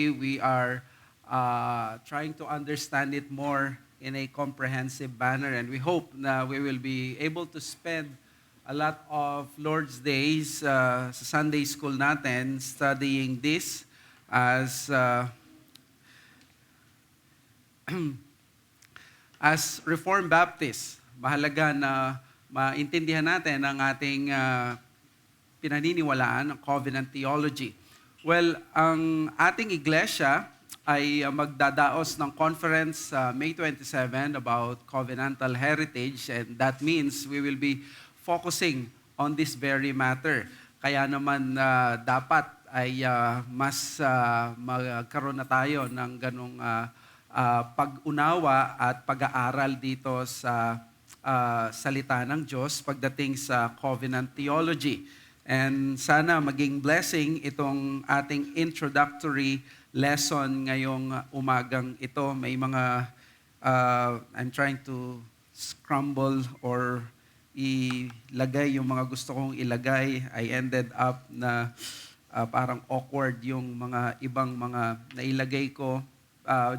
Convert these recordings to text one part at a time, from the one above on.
we are trying to understand it more in a comprehensive manner, and we hope na we will be able to spend a lot of Lord's Days sa Sunday School natin studying this as as Reformed Baptists. Mahalaga na maintindihan natin ang ating pinaniniwalaan, ang covenant theology. Well, ang ating iglesia ay magdadaos ng conference May 27 about covenantal heritage, and that means we will be focusing on this very matter. Kaya naman dapat ay mas magkaroon na tayo ng ganong pag-unawa at pag-aaral dito sa salita ng Diyos pagdating sa covenant theology. And sana maging blessing itong ating introductory lesson ngayong umagang ito. May mga, I'm trying to scramble or ilagay yung mga gusto kong ilagay. I ended up na parang awkward yung mga ibang mga nailagay ko.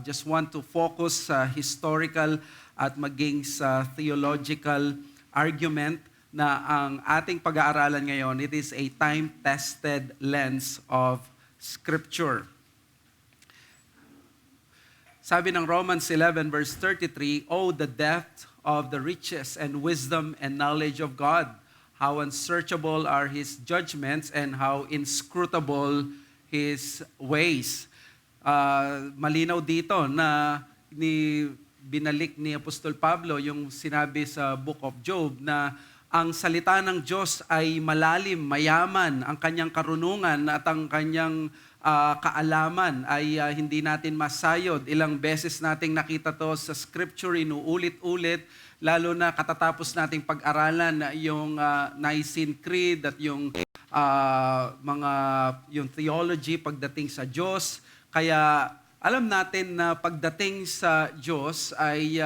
Just want to focus sa historical at maging sa theological argument na ang ating pag-aaralan ngayon, it is a time-tested lens of Scripture. Sabi ng Romans 11 verse 33, "Oh, the depth of the riches and wisdom and knowledge of God! How unsearchable are His judgments and how inscrutable His ways." Malinaw dito na binalik ni Apostol Pablo yung sinabi sa Book of Job na ang salita ng Diyos ay malalim, mayaman, ang kanyang karunungan at ang kanyang kaalaman ay hindi natin masayod. Ilang beses nating nakita to sa Scripture, inuulit-ulit, lalo na katatapos nating pag-aralan yung Nicene Creed at yung yung theology pagdating sa Diyos. Kaya alam natin na pagdating sa Diyos ay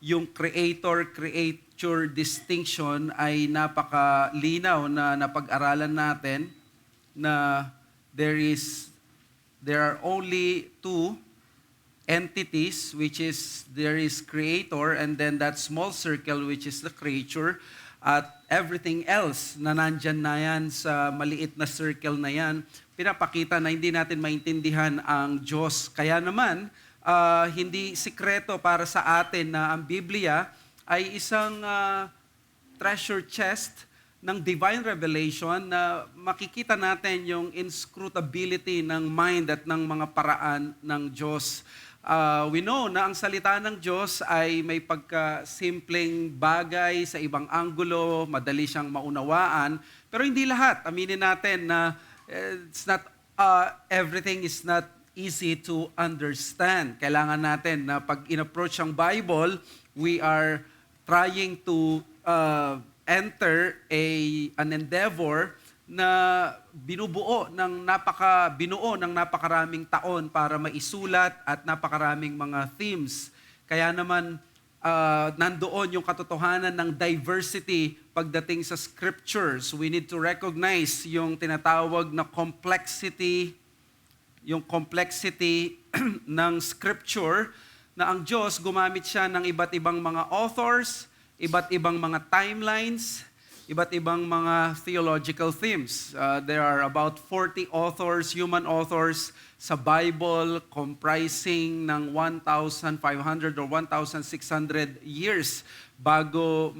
yung creator-creature distinction ay napakalinaw na napag-aralan natin na there are only two entities, which is there is creator and then that small circle which is the creature, at everything else na nandyan na yan sa maliit na circle na yan, pinapakita na hindi natin maintindihan ang Diyos. Kaya naman, hindi sikreto para sa atin na ang Biblia ay isang treasure chest ng divine revelation na makikita natin yung inscrutability ng mind at ng mga paraan ng Diyos. We know na ang salita ng Diyos ay may pagka-simpleng bagay sa ibang anggulo, madali siyang maunawaan, pero hindi lahat. Aminin natin na it's not everything is not easy to understand. Kailangan natin na pag in-approach ang Bible, we are trying to enter an endeavor na binuo ng napakaraming taon para maisulat at napakaraming mga themes. Kaya naman nandoon yung katotohanan ng diversity pagdating sa scriptures. We need to recognize yung tinatawag na complexity ng scripture, na ang Diyos gumamit siya ng iba't ibang mga authors, iba't ibang mga timelines, iba't ibang mga theological themes. There are about 40 authors, human authors sa Bible, comprising ng 1,500 or 1,600 years bago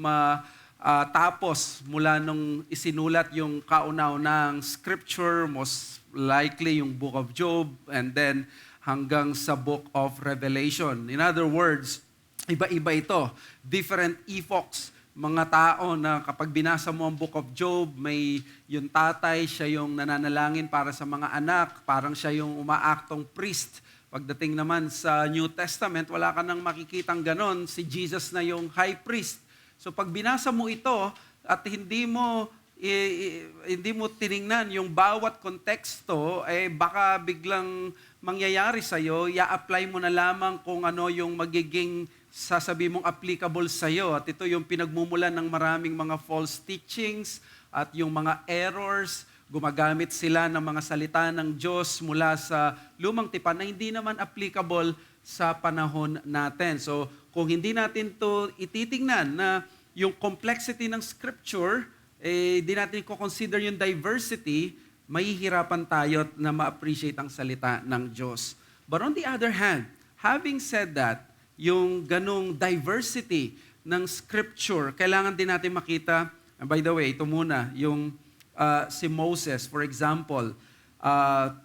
tapos mula nung isinulat yung kaunaunang scripture, most likely yung Book of Job, and then hanggang sa Book of Revelation. In other words, iba-iba ito. Different epochs. Mga tao na kapag binasa mo ang Book of Job, may yung tatay, siya yung nananalangin para sa mga anak, parang siya yung umaaktong priest. Pagdating naman sa New Testament, wala ka nang makikitang ganon, si Jesus na yung high priest. So pag binasa mo ito at hindi mo tiningnan yung bawat konteksto, baka biglang mangyayari sa'yo, i-apply mo na lamang kung ano yung magiging sasabi mong applicable sa'yo. At ito yung pinagmumulan ng maraming mga false teachings at yung mga errors Gumagamit sila ng mga salita ng Diyos mula sa lumang tipan na hindi naman applicable sa panahon natin. So, kung hindi natin to ititingnan na yung complexity ng Scripture, di natin ko-consider yung diversity, mahihirapan tayo na ma-appreciate ang salita ng Diyos. But on the other hand, having said that, yung ganong diversity ng Scripture, kailangan din natin makita, by the way, ito muna, yung si Moses, for example,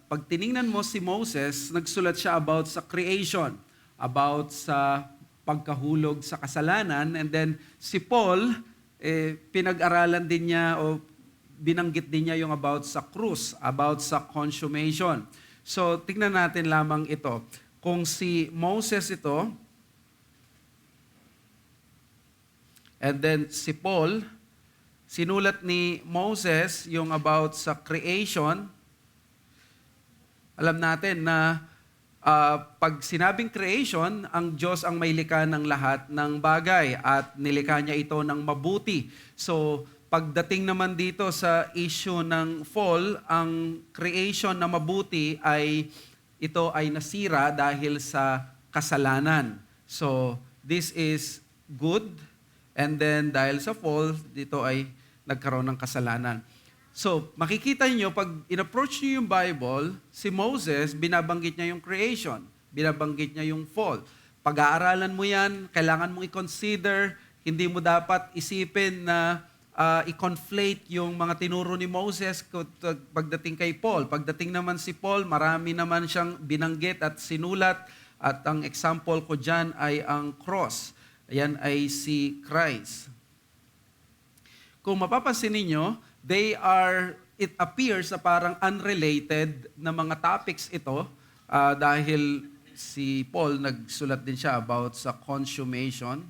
pag tiningnan mo si Moses, nagsulat siya about sa creation, about sa pagkahulog sa kasalanan, and then si Paul, pinag-aralan din niya o binanggit din niya yung about sa krus, about sa consummation. So, tingnan natin lamang ito. Kung si Moses ito, and then si Paul, sinulat ni Moses yung about sa creation. Alam natin na pag sinabing creation, ang Diyos ang may likha ng lahat ng bagay at nilikha niya ito ng mabuti. So, pagdating naman dito sa issue ng fall, ang creation na mabuti ito ay nasira dahil sa kasalanan. So, this is good, and then dahil sa fall, dito ay nagkaroon ng kasalanan. So, makikita niyo pag in-approach niyo yung Bible, si Moses, binabanggit niya yung creation, binabanggit niya yung fall. Pag-aaralan mo yan, kailangan mong i-consider, hindi mo dapat isipin na i-conflate yung mga tinuro ni Moses pagdating kay Paul. Pagdating naman si Paul, marami naman siyang binanggit at sinulat, at ang example ko dyan ay ang cross. Ayan ay si Christ. Kung mapapansin ninyo, it appears na parang unrelated na mga topics ito dahil si Paul nagsulat din siya about sa consummation.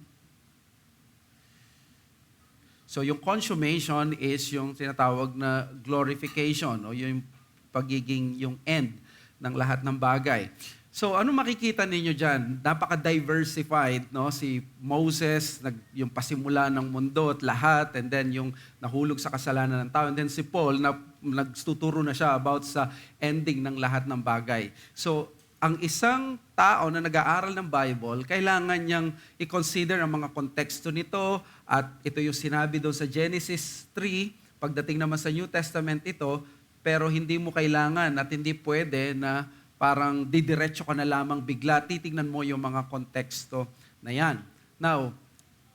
So yung consummation is yung tinatawag na glorification o yung pagiging yung end ng lahat ng bagay. So ano makikita ninyo dyan? Napaka-diversified, no? Si Moses, yung pasimula ng mundo at lahat, and then yung nahulog sa kasalanan ng tao, and then si Paul, nagtuturo na siya about sa ending ng lahat ng bagay. So ang isang tao na nag-aaral ng Bible, kailangan niyang i-consider ang mga konteksto nito, at ito yung sinabi doon sa Genesis 3, pagdating naman sa New Testament ito, pero hindi mo kailangan at hindi pwede na parang didiretso ka na lamang bigla, titignan mo yung mga konteksto na yan. Now,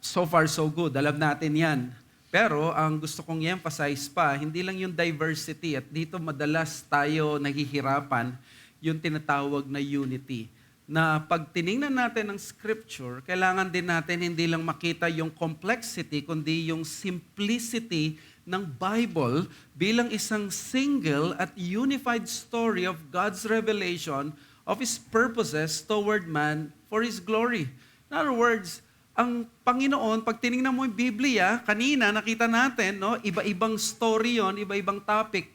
so far so good, alam natin yan. Pero ang gusto kong i-emphasize pa, hindi lang yung diversity, at dito madalas tayo nahihirapan, yung tinatawag na unity. Na pag tiningnan natin ang Scripture, kailangan din natin hindi lang makita yung complexity, kundi yung simplicity ng Bible bilang isang single at unified story of God's revelation of His purposes toward man for His glory. In other words, ang Panginoon, pag tinignan mo yung Biblia, kanina nakita natin, no, iba-ibang story yon, iba-ibang topic.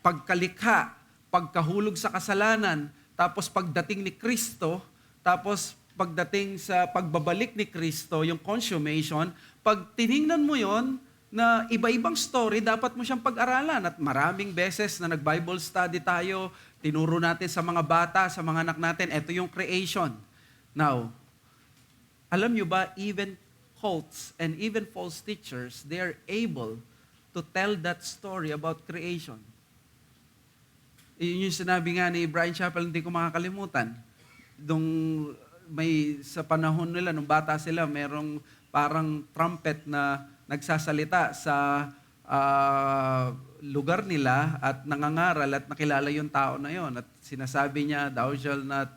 Pagkalikha, pagkahulog sa kasalanan, tapos pagdating ni Kristo, tapos pagdating sa pagbabalik ni Kristo, yung consummation, pag tinignan mo yon, na iba-ibang story, dapat mo siyang pag-aralan. At maraming beses na nag-Bible study tayo, tinuro natin sa mga bata, sa mga anak natin, ito yung creation. Now, alam nyo ba, even cults and even false teachers, they are able to tell that story about creation. Yun yung sinabi nga ni Brian Chappell, hindi ko makakalimutan. Sa panahon nila, nung bata sila, merong parang trumpet na nagsasalita sa lugar nila at nangangaral at nakilala yung tao na yon. At sinasabi niya, thou shall not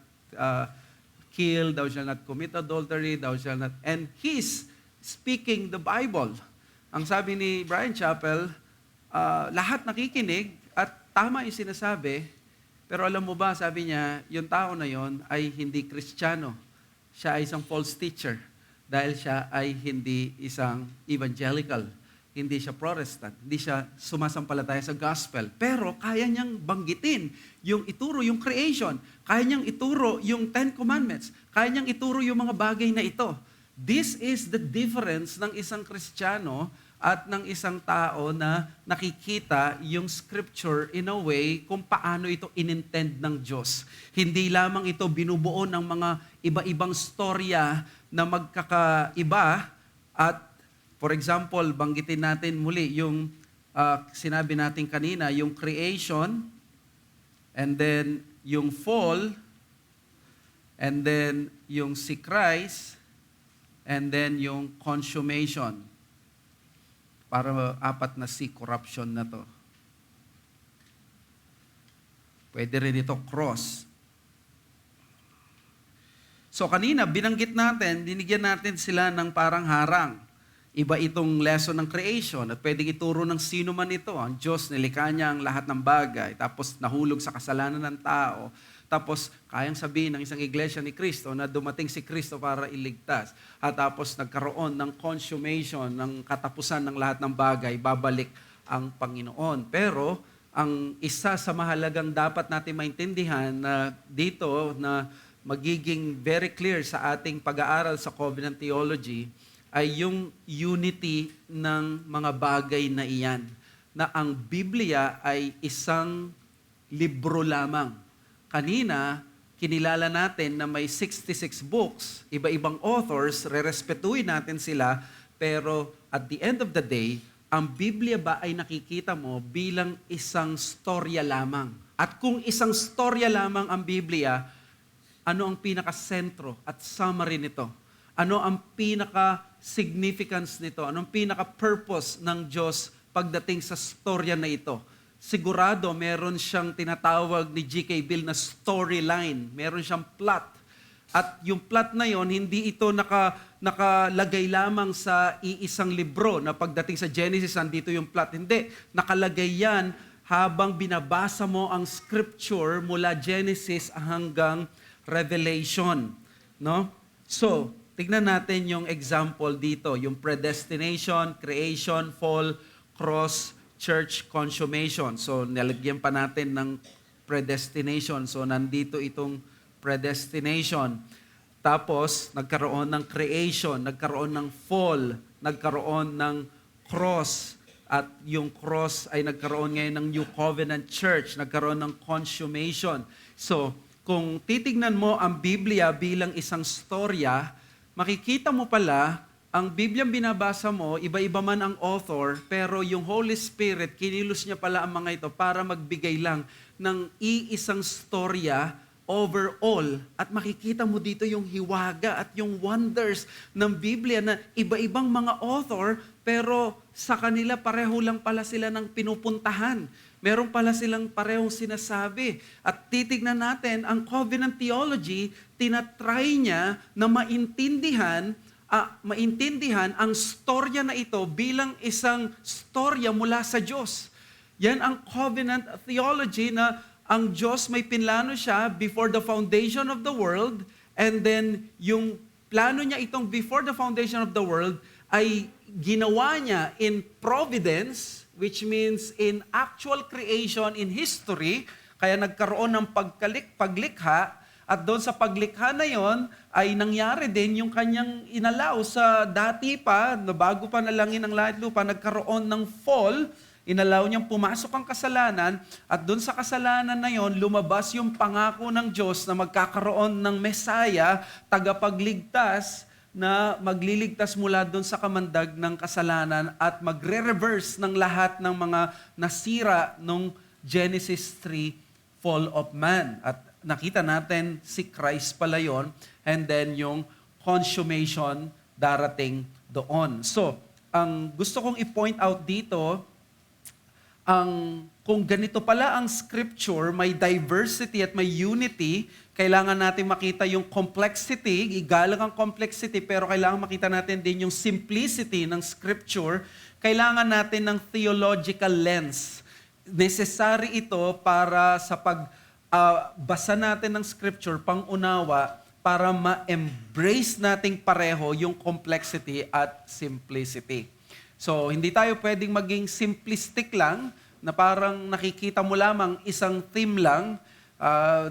kill, thou shall not commit adultery, thou shall not... And he's speaking the Bible. Ang sabi ni Brian Chappell, lahat nakikinig at tama yung sinasabi, pero alam mo ba, sabi niya, yung tao na yon ay hindi Kristiyano. Siya ay isang false teacher. Dahil siya ay hindi isang evangelical, hindi siya Protestant, hindi siya sumasampalataya sa gospel. Pero kaya niyang banggitin yung ituro, yung creation. Kaya niyang ituro yung 10 Commandments. Kaya niyang ituro yung mga bagay na ito. This is the difference ng isang Kristiyano at ng isang tao na nakikita yung scripture in a way kung paano ito inintend ng Diyos. Hindi lamang ito binubuo ng mga iba-ibang storya na magkakaiba at for example, banggitin natin muli yung sinabi natin kanina, yung creation, and then yung fall, and then yung si Christ, and then yung consummation. Para apat na si corruption na to. Pwede rin ito cross. So kanina, binanggit natin, dinigyan natin sila ng parang harang. Iba itong lesson ng creation at pwedeng ituro ng sino man ito. Ang Diyos, nilikha niya ang lahat ng bagay, tapos nahulog sa kasalanan ng tao. Tapos kayang sabihin ng isang iglesia ni Kristo na dumating si Kristo para iligtas. At tapos nagkaroon ng consummation, ng katapusan ng lahat ng bagay, babalik ang Panginoon. Pero ang isa sa mahalagang dapat natin maintindihan na dito na magiging very clear sa ating pag-aaral sa covenant theology ay yung unity ng mga bagay na iyan. Na ang Biblia ay isang libro lamang. Kanina, kinilala natin na may 66 books, iba-ibang authors, rerespetuhin natin sila, pero at the end of the day, ang Biblia ba ay nakikita mo bilang isang storya lamang? At kung isang storya lamang ang Biblia, ano ang pinaka-sentro at summary nito? Ano ang pinaka-significance nito? Ano ang pinaka-purpose ng Diyos pagdating sa storya na ito? Sigurado meron siyang tinatawag ni G.K. Bill na storyline. Meron siyang plot. At yung plot na yon, hindi ito nakalagay lamang sa iisang libro na pagdating sa Genesis, andito yung plot. Hindi. Nakalagay yan habang binabasa mo ang scripture mula Genesis hanggang Revelation. No? So, tignan natin yung example dito. Yung predestination, creation, fall, cross, church consummation. So, nilagyan pa natin ng predestination. So, nandito itong predestination. Tapos, nagkaroon ng creation, nagkaroon ng fall, nagkaroon ng cross. At yung cross ay nagkaroon ngayon ng New Covenant Church, nagkaroon ng consummation. So, kung titignan mo ang Biblia bilang isang storya, makikita mo pala ang Bibliang binabasa mo, iba-iba man ang author, pero yung Holy Spirit, kinilos niya pala ang mga ito para magbigay lang ng iisang storya overall. At makikita mo dito yung hiwaga at yung wonders ng Biblia na iba-ibang mga author, pero sa kanila pareho lang pala sila ng pinupuntahan. Meron pala silang parehong sinasabi. At titignan natin, ang covenant theology, tinatry niya na maintindihan ang storya na ito bilang isang storya mula sa Diyos. Yan ang covenant theology na ang Diyos may pinlano siya before the foundation of the world, and then yung plano niya itong before the foundation of the world ay ginawa niya in providence, which means in actual creation in history, kaya nagkaroon ng paglikha. At doon sa paglikha na yon ay nangyari din yung kanyang inalaw sa dati pa, na bago pa nalangin ang langit lupa, nagkaroon ng fall, inalaw niyang pumasok ang kasalanan, at doon sa kasalanan na yon, lumabas yung pangako ng Diyos na magkakaroon ng Messiah, tagapagligtas, na magliligtas mula doon sa kamandag ng kasalanan at magre-reverse ng lahat ng mga nasira nung Genesis 3, fall of man. At nakita natin si Christ pala yun, and then yung consummation darating doon. So, ang gusto kong i-point out dito, kung ganito pala ang scripture, may diversity at may unity, kailangan natin makita yung complexity, igalang ang complexity, pero kailangan makita natin din yung simplicity ng scripture. Kailangan natin ng theological lens. Necessary ito para sa basa natin ng scripture, pang-unawa, para ma-embrace nating pareho yung complexity at simplicity. So, hindi tayo pwedeng maging simplistic lang, na parang nakikita mo lamang isang theme lang,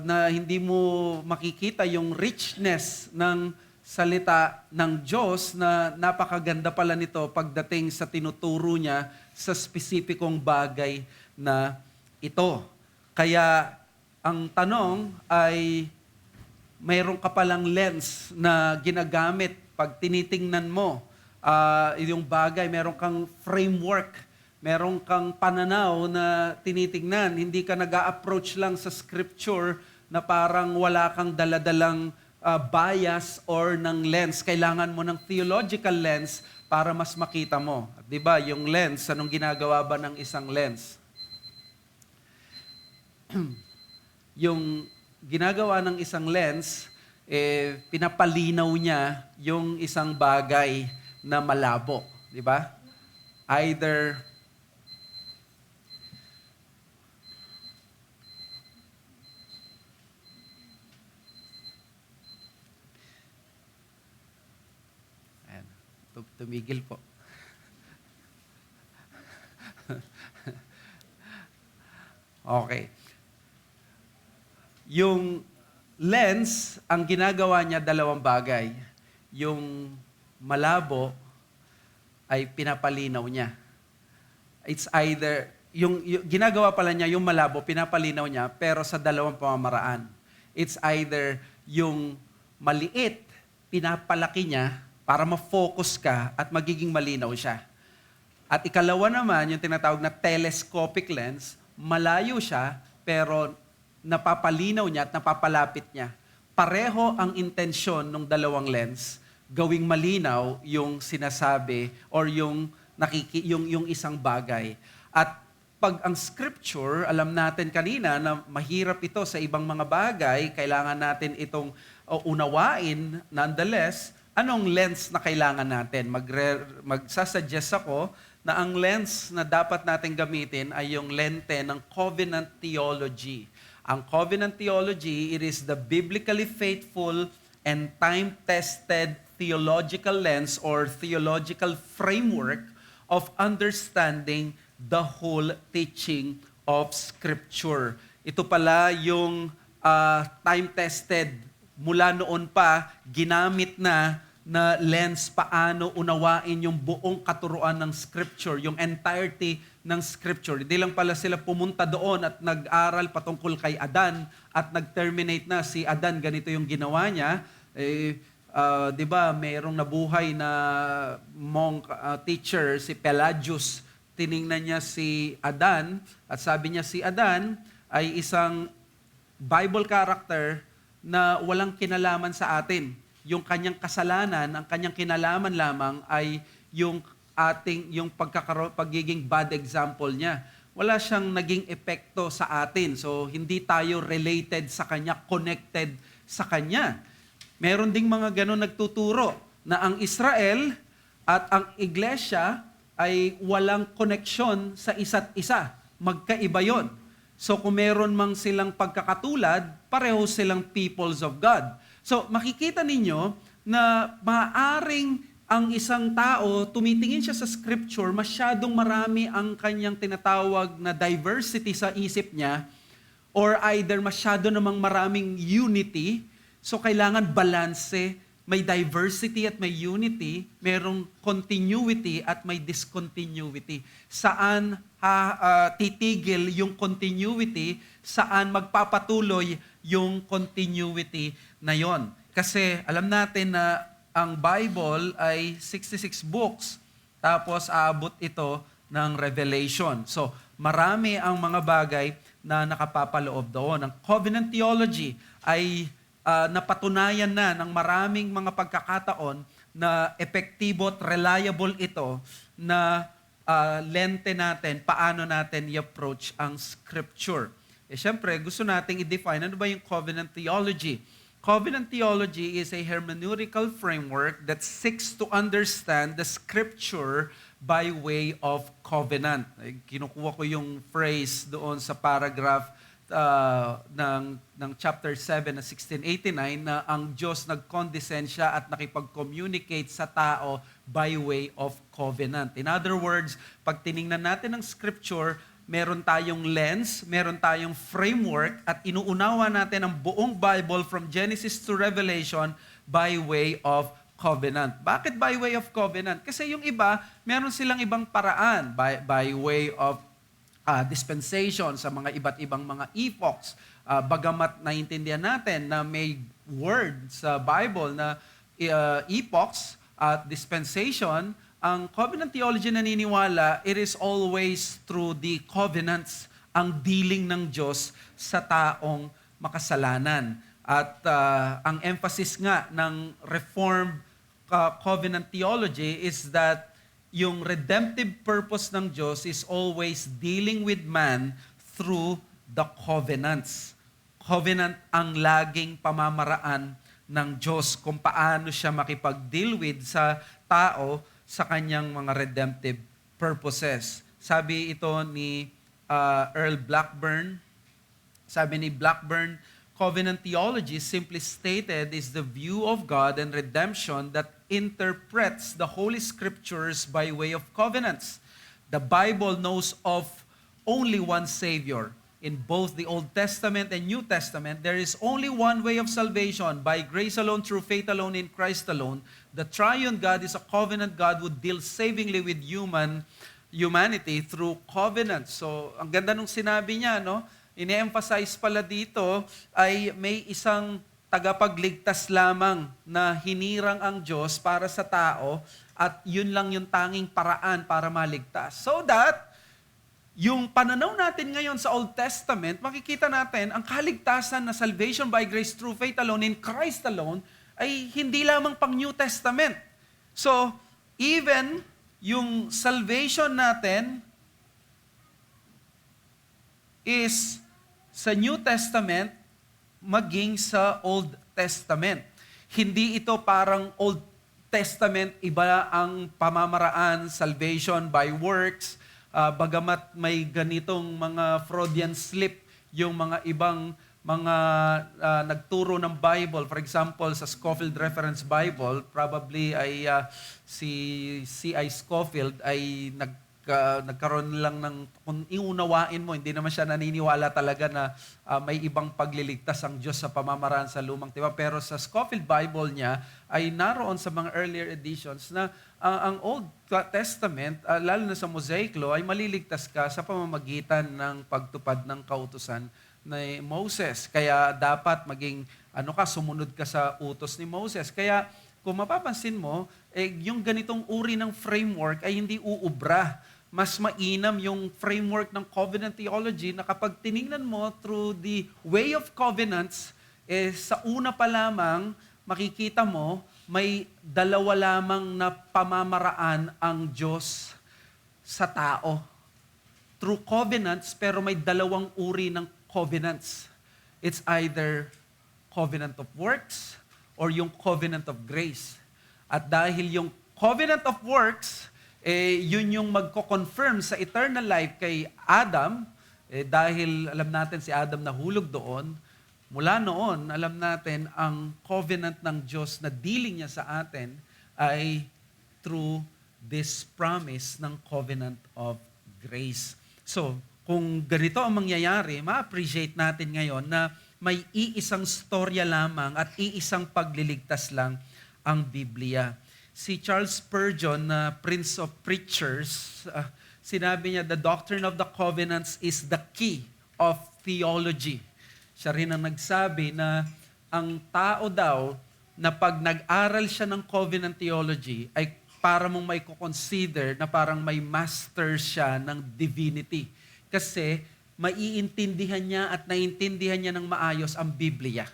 na hindi mo makikita yung richness ng salita ng Diyos na napakaganda pala nito pagdating sa tinuturo niya sa spesipikong bagay na ito. Kaya ang tanong ay, mayroon ka palang lens na ginagamit pag tinitingnan mo yung bagay, meron kang framework, meron kang pananaw na tinitingnan. Hindi ka nag-a-approach lang sa scripture na parang wala kang daladalang bias or ng lens. Kailangan mo ng theological lens para mas makita mo. At 'di ba, yung lens, anong ginagawa ba ng isang lens? Yung ginagawa ng isang lens, pinapalinaw niya yung isang bagay na malabo, 'di ba? Either tumigil po. Okay. Yung lens, ang ginagawa niya dalawang bagay. Yung malabo ay pinapalinaw niya. It's either, yung ginagawa pala niya, yung malabo, pinapalinaw niya, pero sa dalawang pamamaraan. It's either yung maliit, pinapalaki niya, para ma-focus ka at magiging malinaw siya. At ikalawa naman, yung tinatawag na telescopic lens, malayo siya, pero napapalinaw niya at napapalapit niya. Pareho ang intensyon ng dalawang lens, gawing malinaw yung sinasabi or yung isang bagay. At pag ang scripture, alam natin kanina na mahirap ito sa ibang mga bagay, kailangan natin itong unawain nonetheless. Anong lens na kailangan natin? Magsasuggest ako na ang lens na dapat natin gamitin ay yung lente ng covenant theology. Ang covenant theology, it is the biblically faithful and time-tested theological lens or theological framework of understanding the whole teaching of Scripture. Ito pala yung time-tested, mula noon pa, ginamit na lens paano unawain yung buong katuruan ng Scripture, yung entirety ng Scripture. Hindi lang pala sila pumunta doon at nag-aral patungkol kay Adan at nag-terminate na si Adan, ganito yung ginawa niya. Di ba, mayroong nabuhay na monk teacher, si Pelagius. Tiningnan niya si Adan at sabi niya si Adan ay isang Bible character na walang kinalaman sa atin. Yung kanyang kasalanan, ang kanyang kinalaman lamang ay yung pagiging bad example niya. Wala siyang naging epekto sa atin. So, hindi tayo related sa kanya, connected sa kanya. Meron ding mga ganun nagtuturo na ang Israel at ang iglesia ay walang connection sa isa't isa. Magkaiba yon. So kung meron mang silang pagkakatulad, pareho silang peoples of God. So makikita ninyo na maaring ang isang tao, tumitingin siya sa scripture, masyadong marami ang kanyang tinatawag na diversity sa isip niya, or either masyado namang maraming unity, so kailangan balanse, may diversity at may unity, merong continuity at may discontinuity. Saan titigil yung continuity, saan magpapatuloy yung continuity na yon. Kasi alam natin na ang Bible ay 66 books, tapos aabot ito ng Revelation. So marami ang mga bagay na nakapapaloob doon. Ang covenant theology ay napatunayan na ng maraming mga pagkakataon na epektibo at reliable ito na lente natin, paano natin i-approach ang scripture. Siyempre, gusto nating i-define ano ba yung covenant theology. Covenant theology is a hermeneutical framework that seeks to understand the scripture by way of covenant. Kinukuha ko yung phrase doon sa paragraph ng chapter 7 na 1689 na ang Diyos nag-condescend siya at nakipag-communicate sa tao by way of covenant. In other words, pag tiningnan natin ang scripture, meron tayong lens, meron tayong framework, at inuunawa natin ang buong Bible from Genesis to Revelation by way of covenant. Bakit by way of covenant? Kasi yung iba, meron silang ibang paraan by way of dispensation sa mga iba't ibang mga epochs. Bagamat naintindihan natin na may word sa Bible na epochs at dispensation, ang covenant theology naniniwala, it is always through the covenants, ang dealing ng Diyos sa taong makasalanan. At ang emphasis nga ng Reformed covenant theology is that yung redemptive purpose ng Diyos is always dealing with man through the covenants. Covenant ang laging pamamaraan ng Diyos kung paano siya makipag-deal with sa tao sa kanyang mga redemptive purposes. Sabi ito ni Earl Blackburn, covenant theology, simply stated, is the view of God and redemption that interprets the Holy Scriptures by way of covenants. The Bible knows of only one Savior. In both the Old Testament and New Testament, there is only one way of salvation, by grace alone, through faith alone, in Christ alone. The triune God is a covenant God who deals savingly with humanity through covenants. So, ang ganda nung sinabi niya, no? Ine-emphasize pala dito ay may isang tagapagligtas lamang na hinirang ang Diyos para sa tao, at yun lang yung tanging paraan para maligtas. So that yung pananaw natin ngayon sa Old Testament, makikita natin ang kaligtasan na salvation by grace through faith alone in Christ alone ay hindi lamang pang New Testament. So, even yung salvation natin is sa New Testament maging sa Old Testament. Hindi ito parang Old Testament, iba ang pamamaraan, salvation by works, bagamat may ganitong mga Freudian slip yung mga ibang mga nagturo ng Bible. For example, sa Scofield Reference Bible, probably ay si C.I. Scofield ay nagkaroon lang ng, kung iunawain mo, hindi naman siya naniniwala talaga na may ibang pagliligtas ang Diyos sa pamamaraan sa lumang tipan. Pero sa Scofield Bible niya ay naroon sa mga earlier editions na ang Old Testament, lalo na sa Mosaic Law, ay maliligtas ka sa pamamagitan ng pagtupad ng kautusan ni Moses. Kaya dapat maging sumunod ka sa utos ni Moses. Kaya kung mapapansin mo, yung ganitong uri ng framework ay hindi uubra. Mas mainam yung framework ng covenant theology na kapag tiningnan mo through the way of covenants, sa una pa lamang, makikita mo, may dalawa lamang na pamamaraan ang Diyos sa tao. Through covenants, pero may dalawang uri ng covenants. It's either covenant of works or yung covenant of grace. At dahil yung covenant of works, yun yung magko-confirm sa eternal life kay Adam, dahil alam natin si Adam nahulog doon, mula noon, alam natin ang covenant ng Diyos na dealing niya sa atin ay through this promise ng covenant of grace. So, kung ganito ang mangyayari, ma-appreciate natin ngayon na may iisang storya lamang at iisang pagliligtas lang ang Biblia. Si Charles Spurgeon, na Prince of Preachers, sinabi niya, the doctrine of the covenants is the key of theology. Siya rin ang nagsabi na ang tao daw na pag nag-aral siya ng covenant theology ay para mong may consider na parang may master siya ng divinity. Kasi maiintindihan niya at naiintindihan niya ng maayos ang Biblia.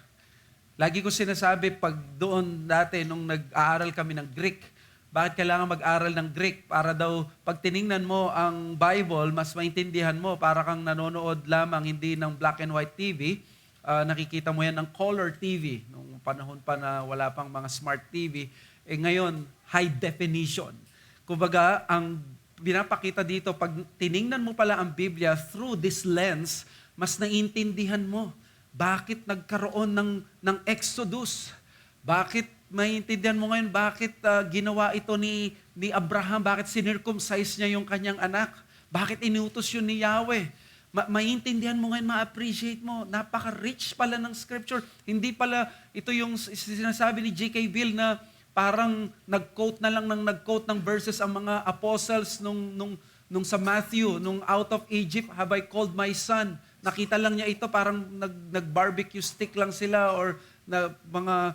Lagi ko sinasabi, pag doon dati, nung nag-aaral kami ng Greek, bakit kailangan mag-aral ng Greek? Para daw, pag tiningnan mo ang Bible, mas maintindihan mo, para kang nanonood lamang, hindi ng black and white TV, nakikita mo yan ng color TV, nung panahon pa na wala pang mga smart TV. Ngayon, high definition. Kumbaga, ang pinapakita dito, pag tiningnan mo pala ang Biblia through this lens, mas naiintindihan mo bakit nagkaroon ng Exodus. Bakit maiintindihan mo ngayon bakit ginawa ito ni Abraham, bakit sinircumcise niya yung kanyang anak. Bakit inutos yun ni Yahweh? Maintindihan mo ngayon, ma-appreciate mo. Napaka-rich pala ng scripture. Hindi pala ito yung sinasabi ni J.K. Bill na parang nag-quote na lang ng nag-quote ng verses ang mga apostles nung sa Matthew, nung out of Egypt have I called my son. Nakita lang niya ito, parang nag-barbecue stick lang sila or na mga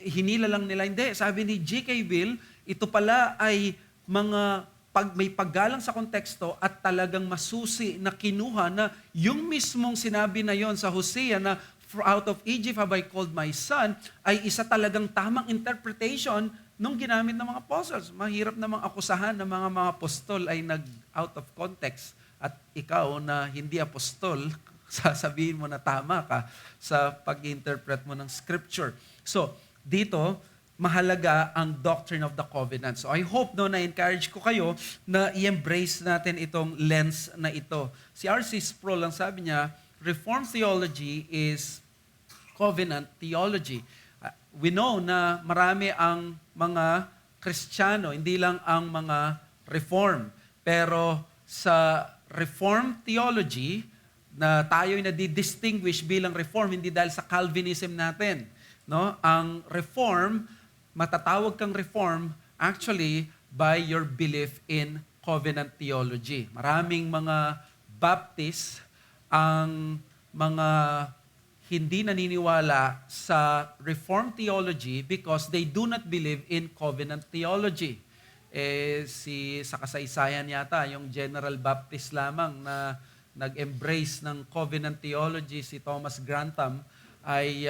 hinila lang nila. Hindi, sabi ni J.K. Bill, ito pala ay mga may paggalang sa konteksto at talagang masusi na kinuha na yung mismong sinabi na yon sa Hosea na out of Egypt have I called my son, ay isa talagang tamang interpretation nung ginamit ng mga apostles. Mahirap namang akusahan ng mga apostol ay nag-out of context at ikaw na hindi apostol, sasabihin mo na tama ka sa pag-interpret mo ng scripture. So, dito, mahalaga ang doctrine of the covenant. So I hope na-encourage ko kayo na i-embrace natin itong lens na ito. Si R.C. Sproul, ang sabi niya, Reformed theology is covenant theology. We know na marami ang mga Kristiyano, hindi lang ang mga Reform. Pero sa Reformed theology, na tayo'y nadi-distinguish bilang Reform, hindi dahil sa Calvinism natin. No? Ang Reform, matatawag kang Reform actually by your belief in covenant theology. Maraming mga Baptist ang mga hindi naniniwala sa Reformed theology because they do not believe in covenant theology. Sa kasaysayan yata, yung General Baptist lamang na nag-embrace ng covenant theology, si Thomas Grantham, ay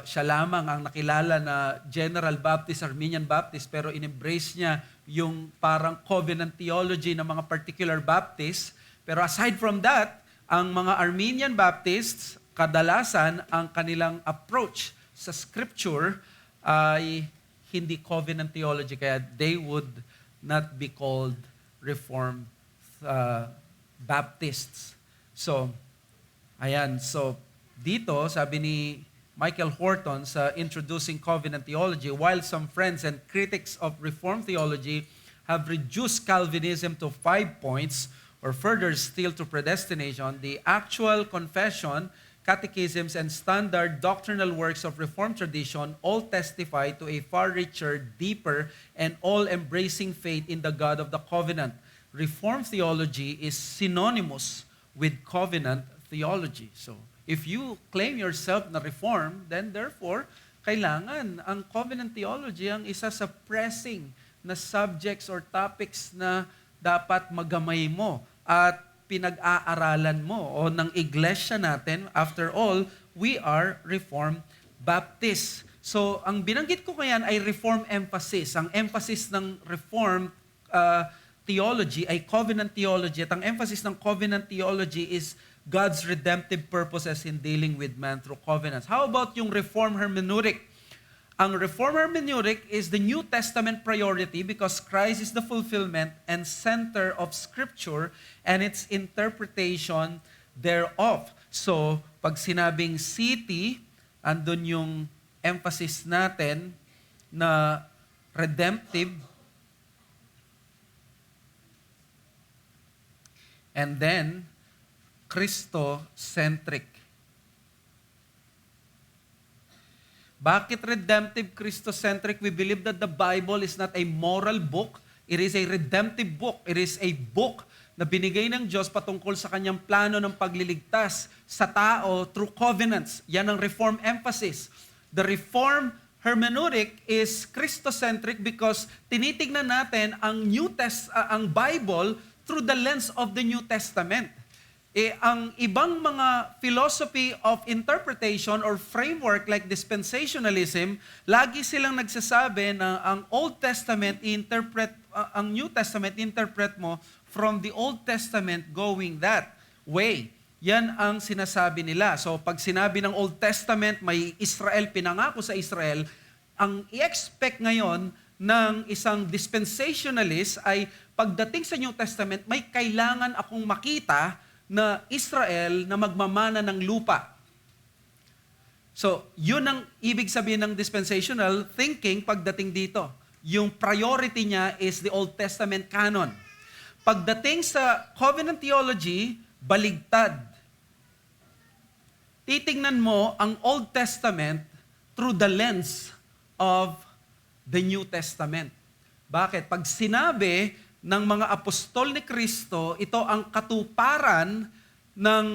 siya lamang ang nakilala na General Baptist, Arminian Baptist, pero in-embrace niya yung parang covenant theology ng mga particular Baptists. Pero aside from that, ang mga Arminian Baptists, kadalasan ang kanilang approach sa Scripture ay hindi covenant theology, kaya they would not be called Reformed Baptists. So, ayan, so dito, sabi ni Michael Horton sa Introducing Covenant Theology, while some friends and critics of Reformed theology have reduced Calvinism to 5 points, or further still to predestination, the actual confession, catechisms, and standard doctrinal works of Reformed tradition all testify to a far richer, deeper, and all-embracing faith in the God of the covenant. Reformed theology is synonymous with covenant theology. So, if you claim yourself na Reform, then therefore, kailangan ang covenant theology ang isa sa pressing na subjects or topics na dapat magamay mo at pinag-aaralan mo o ng iglesia natin. After all, we are Reformed Baptists. So, ang binanggit ko ngayon ay Reform emphasis. Ang emphasis ng Reformed theology ay covenant theology at ang emphasis ng covenant theology is God's redemptive purposes in dealing with man through covenants. How about yung Reform hermeneutic? Ang Reform hermeneutic is the New Testament priority because Christ is the fulfillment and center of Scripture and its interpretation thereof. So, pag sinabing city, andun yung emphasis natin na redemptive and then Christo-centric. Bakit redemptive Christo-centric? We believe that the Bible is not a moral book. It is a redemptive book. It is a book na binigay ng Diyos patungkol sa kanyang plano ng pagliligtas sa tao through covenants. Yan ang Reform emphasis. The Reform hermeneutic is Christo-centric because tinitignan natin ang ang Bible through the lens of the New Testament. Ang ibang mga philosophy of interpretation or framework like dispensationalism, lagi silang nagsasabi na ang Old Testament ang New Testament interpret mo from the Old Testament going that way. Yan ang sinasabi nila. So pag sinabi ng Old Testament, may Israel, pinangako sa Israel, ang i-expect ngayon ng isang dispensationalist ay pagdating sa New Testament, may kailangan akong makita na Israel na magmamana ng lupa. So, yun ang ibig sabihin ng dispensational thinking pagdating dito. Yung priority niya is the Old Testament canon. Pagdating sa covenant theology, baligtad. Titingnan mo ang Old Testament through the lens of the New Testament. Bakit? Pag sinabi ng mga apostol ni Kristo, ito ang katuparan ng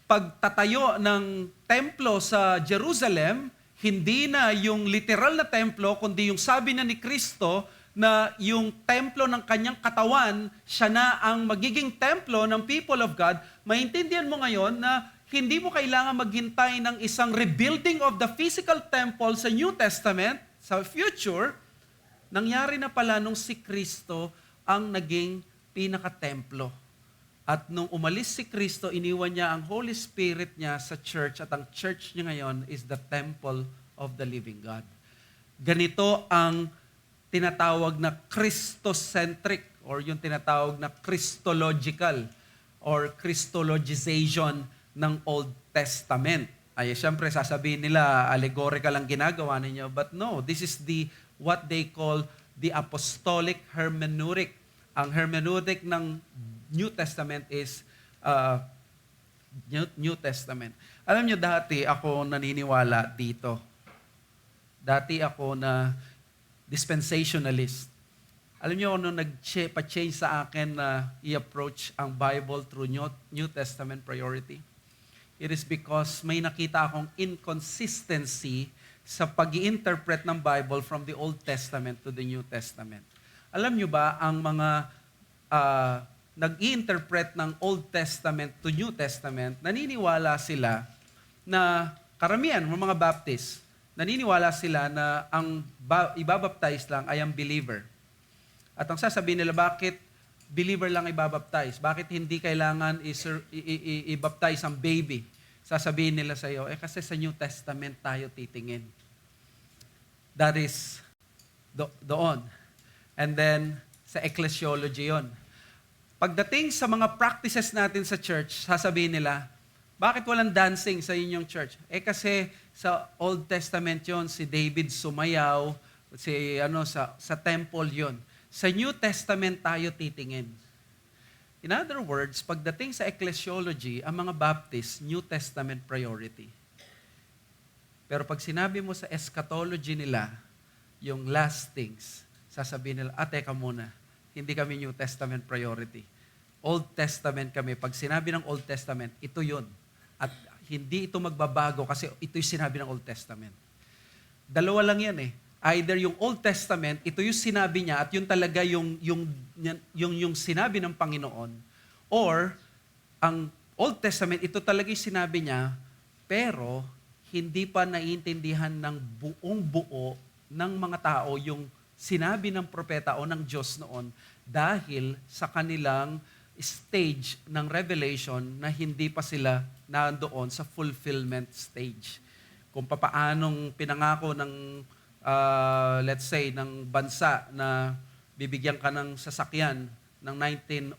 pagtatayo ng templo sa Jerusalem, hindi na yung literal na templo, kundi yung sabi na ni Kristo na yung templo ng kanyang katawan, siya na ang magiging templo ng people of God. Maintindihan mo ngayon na hindi mo kailangan maghintay ng isang rebuilding of the physical temple sa New Testament, sa future. Nangyari na pala nung si Kristo ang naging pinaka-templo. At nung umalis si Kristo, iniwan niya ang Holy Spirit niya sa church, at ang church niya ngayon is the temple of the living God. Ganito ang tinatawag na Christocentric, or yung tinatawag na Christological or Christologization ng Old Testament. Ay, siyempre sasabihin nila, allegorical ang ginagawa ninyo, but no, this is what they call the apostolic hermeneutic. Ang hermeneutic ng New Testament is New Testament. Alam nyo, dati ako naniniwala dito. Dati ako na dispensationalist. Alam nyo, ano nag-change sa akin na i-approach ang Bible through New Testament priority? It is because may nakita akong inconsistency sa pag-i-interpret ng Bible from the Old Testament to the New Testament. Alam nyo ba, ang mga nag-i-interpret ng Old Testament to New Testament, naniniwala sila na karamihan ng mga Baptist, naniniwala sila na ang ibabaptize lang ay ang believer. At ang sasabihin nila, bakit believer lang ibabaptize? Bakit hindi kailangan i-baptize ang baby? Sasabihin nila sa iyo, kasi sa New Testament tayo titingin. That is doon. And then, sa ecclesiology yon. Pagdating sa mga practices natin sa church, sasabihin nila, bakit walang dancing sa inyong church? Kasi sa Old Testament yon, si David sumayaw, sa temple yon. Sa New Testament tayo titingin. In other words, pagdating sa ecclesiology, ang mga Baptist, New Testament priority. Pero pag sinabi mo sa eschatology nila, yung last things, sasabihin nila, teka muna, hindi kami New Testament priority. Old Testament kami. Pag sinabi ng Old Testament, ito yun. At hindi ito magbabago kasi ito yung sinabi ng Old Testament. Dalawa lang yan eh. Either yung Old Testament, ito yung sinabi niya at yun talaga yung sinabi ng Panginoon. Or, ang Old Testament, ito talaga yung sinabi niya, pero hindi pa naiintindihan ng buong buo ng mga tao yung sinabi ng propeta o ng Diyos noon dahil sa kanilang stage ng revelation na hindi pa sila nandoon sa fulfillment stage. Kung papaanong pinangako ng let's say, ng bansa na bibigyan ka ng sasakyan ng 1901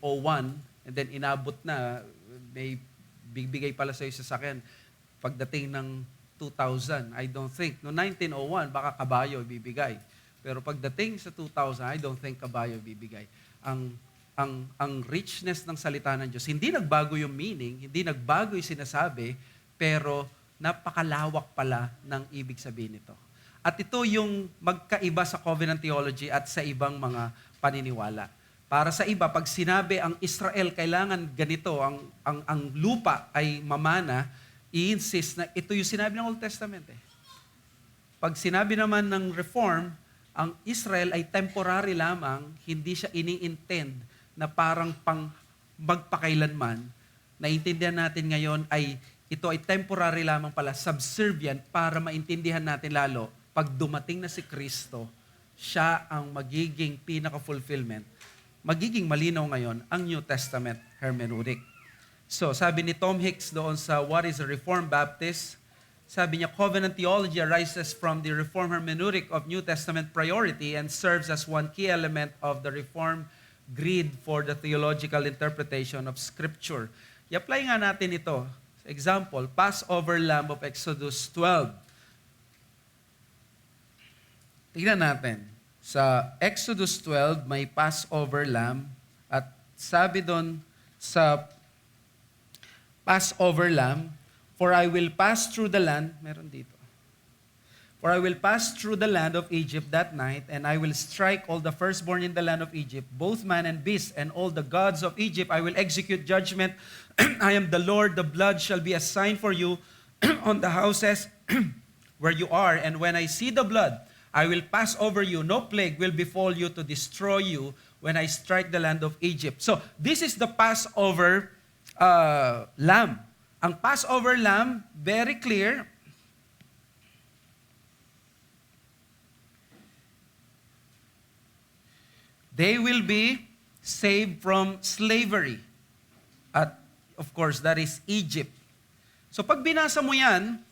and then inabot na, may bibigay pala sa'yo sasakyan pagdating ng 2000. I don't think. No 1901, baka kabayo bibigay. Pero pagdating sa 2000, I don't think kabayo bibigay. Ang richness ng salita ng Diyos, hindi nagbago yung meaning, hindi nagbago yung sinasabi, pero napakalawak pala ng ibig sabihin nito. At ito yung magkaiba sa covenant theology at sa ibang mga paniniwala. Para sa iba, pag sinabi ang Israel kailangan ganito, ang lupa ay mamana, i-insist na ito yung sinabi ng Old Testament eh. Pag sinabi naman ng Reform, ang Israel ay temporary lamang, hindi siya ini-intend na parang pang magpakailanman. Naintindihan natin ngayon ay ito ay temporary lamang pala, subservient para maintindihan natin lalo pag dumating na si Kristo, siya ang magiging pinaka-fulfillment. Magiging malinaw ngayon ang New Testament hermeneutic. So, sabi ni Tom Hicks doon sa What is a Reformed Baptist? Sabi niya, covenant theology arises from the Reformed hermeneutic of New Testament priority and serves as one key element of the Reformed grid for the theological interpretation of Scripture. I-apply nga natin ito. Example, Passover Lamb of Exodus 12. Tingnan natin. Sa Exodus 12, may Passover Lamb at sabi doon sa Passover lamb, for I will pass through the land, meron dito. For I will pass through the land of Egypt that night, and I will strike all the firstborn in the land of Egypt, both man and beast, and all the gods of Egypt. I will execute judgment. I am the Lord. The blood shall be a sign for you on the houses where you are. And when I see the blood, I will pass over you. No plague will befall you to destroy you when I strike the land of Egypt. So this is the Passover lamb. Ang Passover lamb, very clear. They will be saved from slavery. At of course, that is Egypt. So pag binasa mo yan,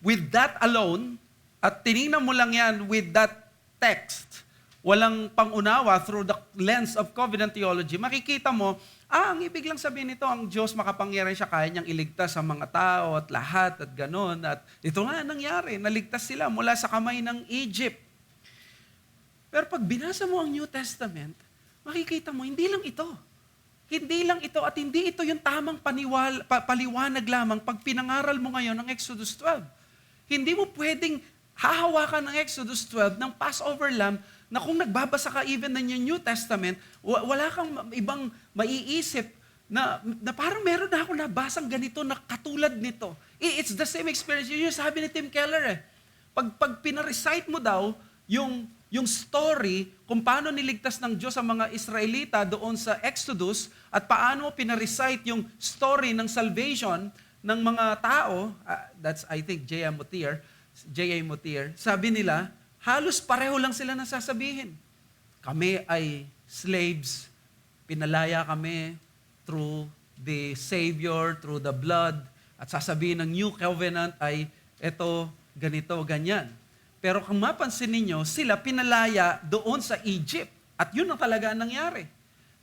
with that alone, at tinignan mo lang yan with that text, walang pangunawa through the lens of covenant theology, makikita mo, ang ibig lang sabihin nito, ang Diyos makapangyarihan siya, kaya niyang iligtas ang mga tao at lahat at ganon. At ito nga nangyari, naligtas sila mula sa kamay ng Egypt. Pero pag binasa mo ang New Testament, makikita mo, hindi lang ito. Hindi lang ito at hindi ito yung tamang paliwanag lamang pag pinangaral mo ngayon ng Exodus 12. Hindi mo pwedeng hahawakan ng Exodus 12 ng Passover lamb na kung nagbabasa ka even ng New Testament, wala kang ibang maiisip na parang meron na ako nabasang ganito na katulad nito. It's the same experience. Yun yung sabi ni Tim Keller eh. Pag pinarecite mo daw yung story kung paano niligtas ng Diyos ang mga Israelita doon sa Exodus at paano pinarecite yung story ng salvation ng mga tao, that's I think J.A. Moutier, sabi nila, halos pareho lang sila nasasabihin. Kami ay slaves, pinalaya kami through the Savior, through the blood, at sasabihin ng New Covenant ay eto, ganito, ganyan. Pero kung mapansin ninyo, sila pinalaya doon sa Egypt. At yun ang talaga ang nangyari.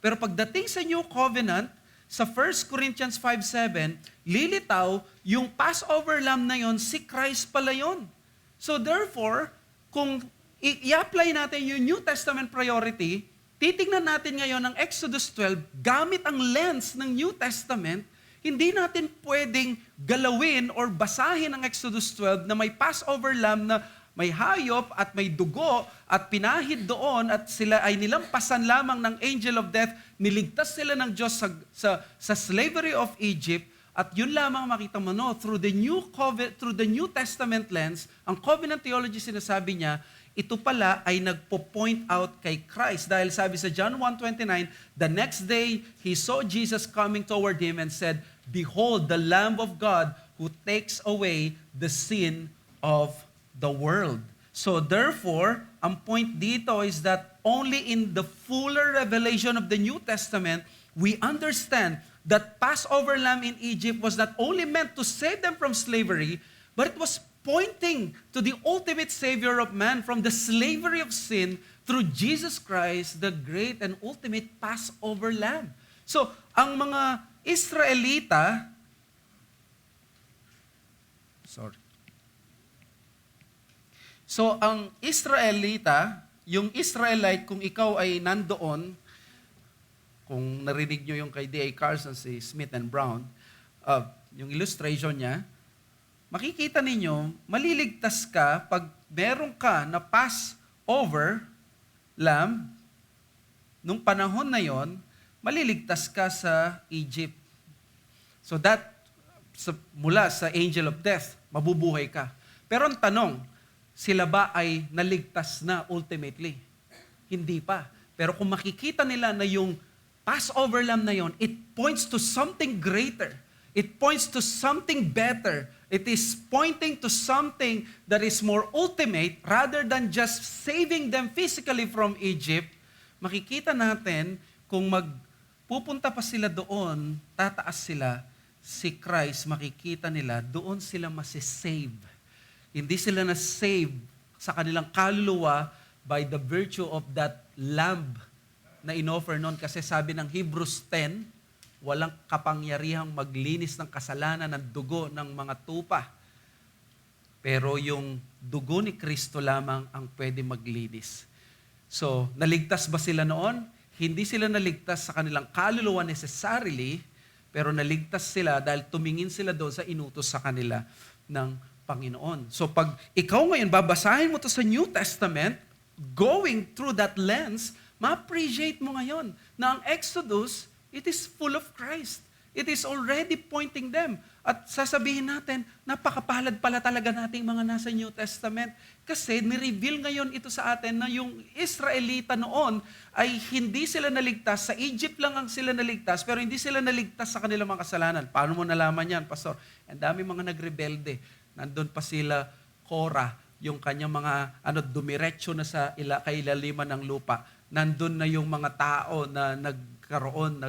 Pero pagdating sa New Covenant, sa 1 Corinthians 5:7, lilitaw yung Passover lamb na yon, si Christ pala yun. So therefore, kung i-apply natin yung New Testament priority, titignan natin ngayon ang Exodus 12 gamit ang lens ng New Testament. Hindi natin pwedeng galawin or basahin ang Exodus 12 na may Passover lamb na may hayop at may dugo at pinahid doon at sila ay nilampasan lamang ng angel of death, niligtas sila ng Diyos sa slavery of Egypt at yun lamang makita mo no, through the New Testament lens, ang covenant theology sinasabi niya, ito pala ay nagpo-point out kay Christ dahil sabi sa John 1:29, the next day he saw Jesus coming toward him and said, behold the Lamb of God who takes away the sin of the world. So therefore, ang point dito is that only in the fuller revelation of the New Testament, we understand that Passover lamb in Egypt was not only meant to save them from slavery, but it was pointing to the ultimate Savior of man from the slavery of sin through Jesus Christ, the great and ultimate Passover lamb. So, ang mga Israelita, So, ang Israelita, yung Israelite, kung ikaw ay nandoon, kung narinig nyo yung kay D.A. Carson, si Smith and Brown, yung illustration niya, makikita ninyo, maliligtas ka pag meron ka na Passover lamb, nung panahon na yon, maliligtas ka sa Egypt. So that, mula sa angel of death, mabubuhay ka. Pero ang tanong, sila ba ay naligtas na ultimately? Hindi pa. Pero kung makikita nila na yung Passover lamb na yon, it points to something greater. It points to something better. It is pointing to something that is more ultimate rather than just saving them physically from Egypt. Makikita natin kung magpupunta pa sila doon, tataas sila, si Christ, makikita nila, doon sila masisave. Hindi sila na-save sa kanilang kaluluwa by the virtue of that lamb na inoffer noon. Kasi sabi ng Hebrews 10, walang kapangyarihang maglinis ng kasalanan ng dugo ng mga tupa. Pero yung dugo ni Kristo lamang ang pwede maglinis. So, naligtas ba sila noon? hindi sila naligtas sa kanilang kaluluwa necessarily, pero naligtas sila dahil tumingin sila doon sa inutos sa kanila ng Panginoon. So pag ikaw ngayon, babasahin mo to sa New Testament, going through that lens, ma-appreciate mo ngayon na ang Exodus, it is full of Christ. It is already pointing them. At sasabihin natin, napakapalad pala talaga nating mga nasa New Testament. Kasi nireveal ngayon ito sa atin na yung Israelita noon ay hindi sila naligtas. Sa Egypt lang ang sila naligtas, pero hindi sila naligtas sa kanilang mga kasalanan. Paano mo nalaman yan, Pastor? Ang dami mga nagrebelde. Nandun pa sila, Korah, yung kanyang mga dumiretso na sa kailaliman ng lupa. Nandun na yung mga tao na nagkaroon,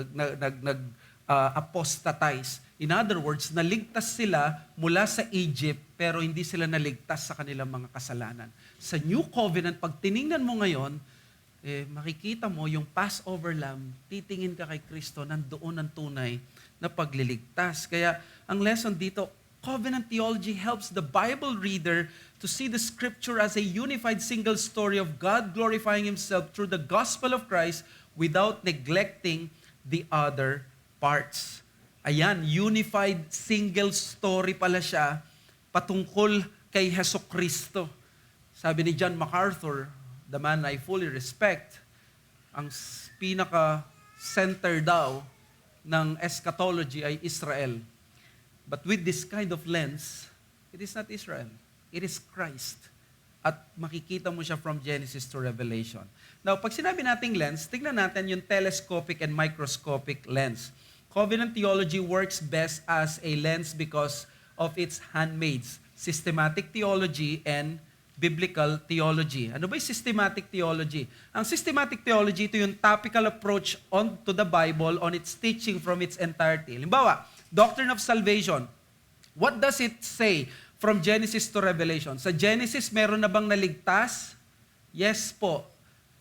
apostatize. In other words, naligtas sila mula sa Egypt pero hindi sila naligtas sa kanilang mga kasalanan. Sa New Covenant, pag tiningnan mo ngayon, makikita mo yung Passover Lamb, titingin ka kay Kristo, nandoon ang tunay na pagliligtas. Kaya ang lesson dito, covenant theology helps the Bible reader to see the Scripture as a unified single story of God glorifying Himself through the gospel of Christ without neglecting the other parts. Ayan, unified single story pala siya patungkol kay Jesucristo. Sabi ni John MacArthur, the man I fully respect, ang pinaka-center daw ng eschatology ay Israel. But with this kind of lens, it is not Israel. It is Christ. At makikita mo siya from Genesis to Revelation. Now, pag sinabi nating lens, tignan natin yung telescopic and microscopic lens. Covenant theology works best as a lens because of its handmaids, systematic theology and biblical theology. Ano ba yung systematic theology? Ang systematic theology, ito yung topical approach to the Bible on its teaching from its entirety. Halimbawa, doctrine of salvation. What does it say from Genesis to Revelation? Sa Genesis, meron na bang naligtas? Yes po.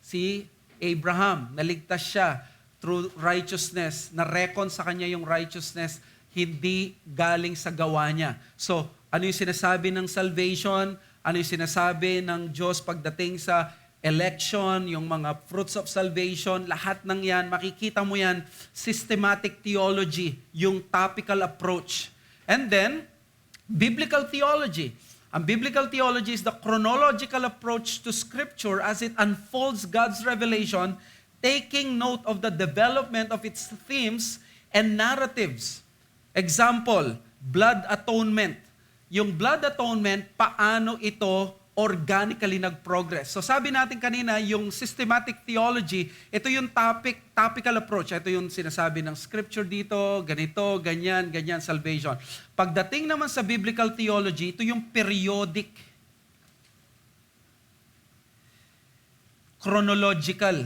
Si Abraham, naligtas siya through righteousness, na-recon sa kanya yung righteousness, hindi galing sa gawa niya. So, ano yung sinasabi ng salvation? Ano yung sinasabi ng Diyos pagdating sa election, yung mga fruits of salvation, lahat ng yan, makikita mo yan, systematic theology, yung topical approach. And then, biblical theology. Ang biblical theology is the chronological approach to Scripture as it unfolds God's revelation, taking note of the development of its themes and narratives. Example, blood atonement. Yung blood atonement, paano ito organically nag-progress. So sabi natin kanina, yung systematic theology, ito yung topical approach. Ito yung sinasabi ng Scripture dito, ganito, ganyan, ganyan, salvation. Pagdating naman sa biblical theology, ito yung periodic, chronological.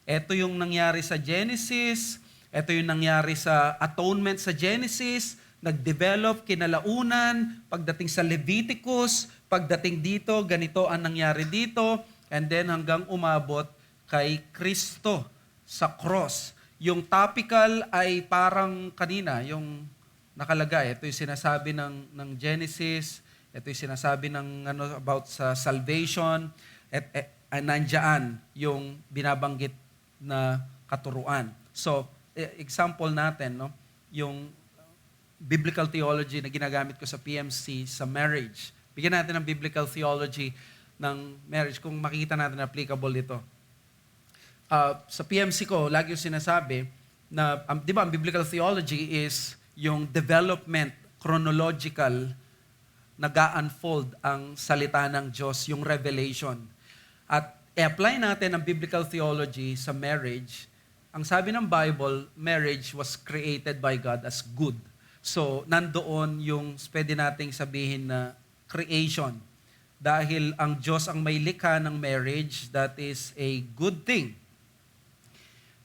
Ito yung nangyari sa Genesis, ito yung nangyari sa atonement sa Genesis, nag-develop kinalaunan, pagdating sa Leviticus, pagdating dito, ganito ang nangyari dito, and then hanggang umabot kay Kristo sa cross. Yung topical ay parang kanina, yung nakalagay, ito yung sinasabi ng Genesis, ito yung sinasabi ng about sa salvation, nandiyan yung binabanggit na katuruan. So, example natin, no, yung biblical theology na ginagamit ko sa PMC sa marriage. Bigyan natin ng biblical theology ng marriage kung makikita natin na applicable dito. Sa PMC ko, lagi yung sinasabi na, di ba, ang biblical theology is yung development, chronological, nag-unfold ang salita ng Diyos, yung revelation. At i-apply natin ang biblical theology sa marriage. Ang sabi ng Bible, marriage was created by God as good. So, nandoon yung pwede nating sabihin na creation. Dahil ang Diyos ang may likha ng marriage, that is a good thing.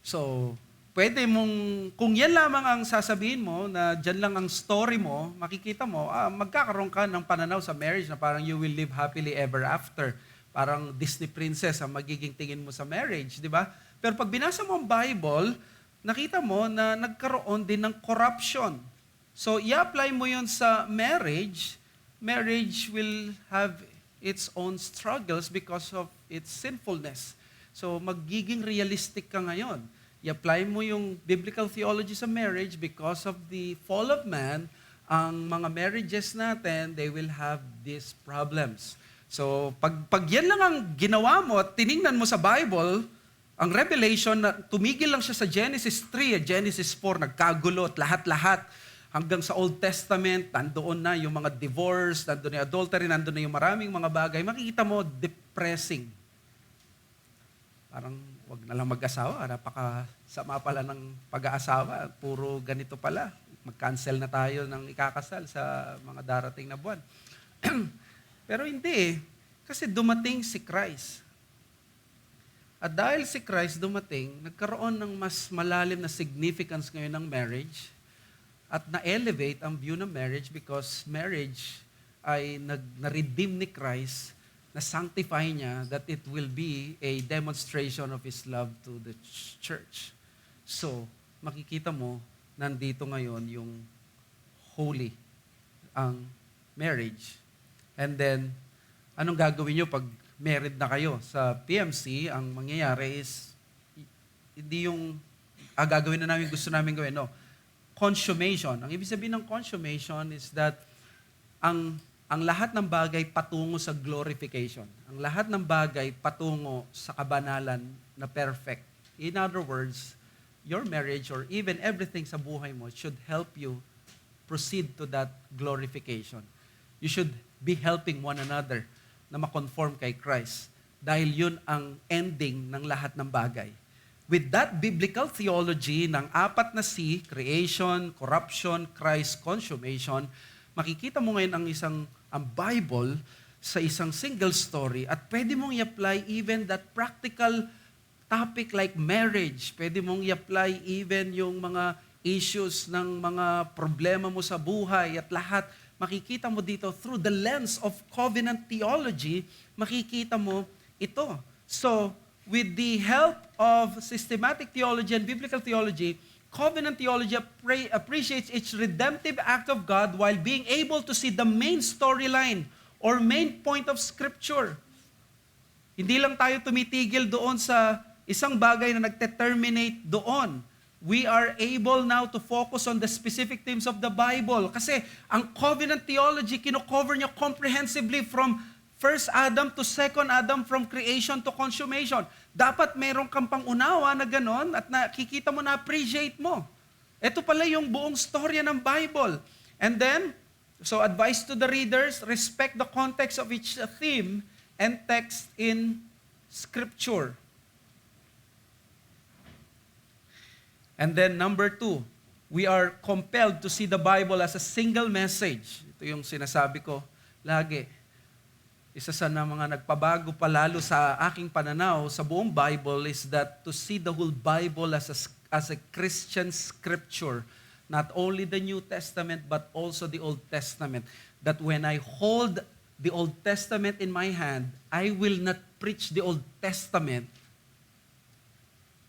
So, pwede mong, kung yan lamang ang sasabihin mo, na dyan lang ang story mo, makikita mo, magkakaroon ka ng pananaw sa marriage na parang you will live happily ever after. Parang Disney princess ang magiging tingin mo sa marriage, di ba? Pero pag binasa mo ang Bible, nakita mo na nagkaroon din ng corruption. So, i-apply mo yun sa marriage, marriage will have its own struggles because of its sinfulness. So, magiging realistic ka ngayon. i-apply mo yung biblical theology sa marriage, because of the fall of man, ang mga marriages natin, they will have these problems. So, pag yan lang ang ginawa mo at tiningnan mo sa Bible, ang Revelation, na tumigil lang siya sa Genesis 3 at Genesis 4, nagkagulo at lahat-lahat. Hanggang sa Old Testament, nandoon na yung mga divorce, nandoon na yung adultery, nandoon na yung maraming mga bagay. Makikita mo, depressing. Parang wag na lang mag-asawa, napakasama pala ng pag-aasawa, puro ganito pala. Mag-cancel na tayo ng ikakasal sa mga darating na buwan. Pero hindi kasi dumating si Christ. At dahil si Christ dumating, nagkaroon ng mas malalim na significance ngayon ng marriage at na-elevate ang view ng marriage because marriage ay na-redeem ni Christ, na-sanctify niya that it will be a demonstration of His love to the church. So, makikita mo, nandito ngayon yung holy, ang marriage. And then, anong gagawin nyo pag married na kayo? Sa PMC, ang mangyayari is, hindi yung, gagawin na namin, gusto namin gawin, no. Consummation. Ang ibig sabihin ng consummation is that, ang lahat ng bagay patungo sa glorification. Ang lahat ng bagay patungo sa kabanalan na perfect. In other words, your marriage or even everything sa buhay mo should help you proceed to that glorification. You should be helping one another na makonform kay Christ. Dahil yun ang ending ng lahat ng bagay. With that biblical theology ng 4 na C, creation, corruption, Christ, consummation, makikita mo ngayon ang Bible sa isang single story at pwede mong i-apply even that practical topic like marriage. Pwede mong i-apply even yung mga issues ng mga problema mo sa buhay at lahat. Makikita mo dito through the lens of covenant theology, makikita mo ito. So, with the help of systematic theology and biblical theology, covenant theology appreciates its redemptive act of God while being able to see the main storyline or main point of Scripture. Hindi lang tayo tumitigil doon sa isang bagay na nagte-terminate doon. We are able now to focus on the specific themes of the Bible. Kasi ang covenant theology, kino-cover niya comprehensively from first Adam to second Adam, from creation to consummation. Dapat meron kang pangunawa na ganon at nakikita mo, na-appreciate mo. Ito pala yung buong storya ng Bible. And then, so advice to the readers, respect the context of each theme and text in Scripture. And then number 2, we are compelled to see the Bible as a single message. Ito yung sinasabi ko lagi. Isa sa mga nagpabago palalo sa aking pananaw sa buong Bible is that to see the whole Bible as a Christian scripture, not only the New Testament but also the Old Testament. That when I hold the Old Testament in my hand, I will not preach the Old Testament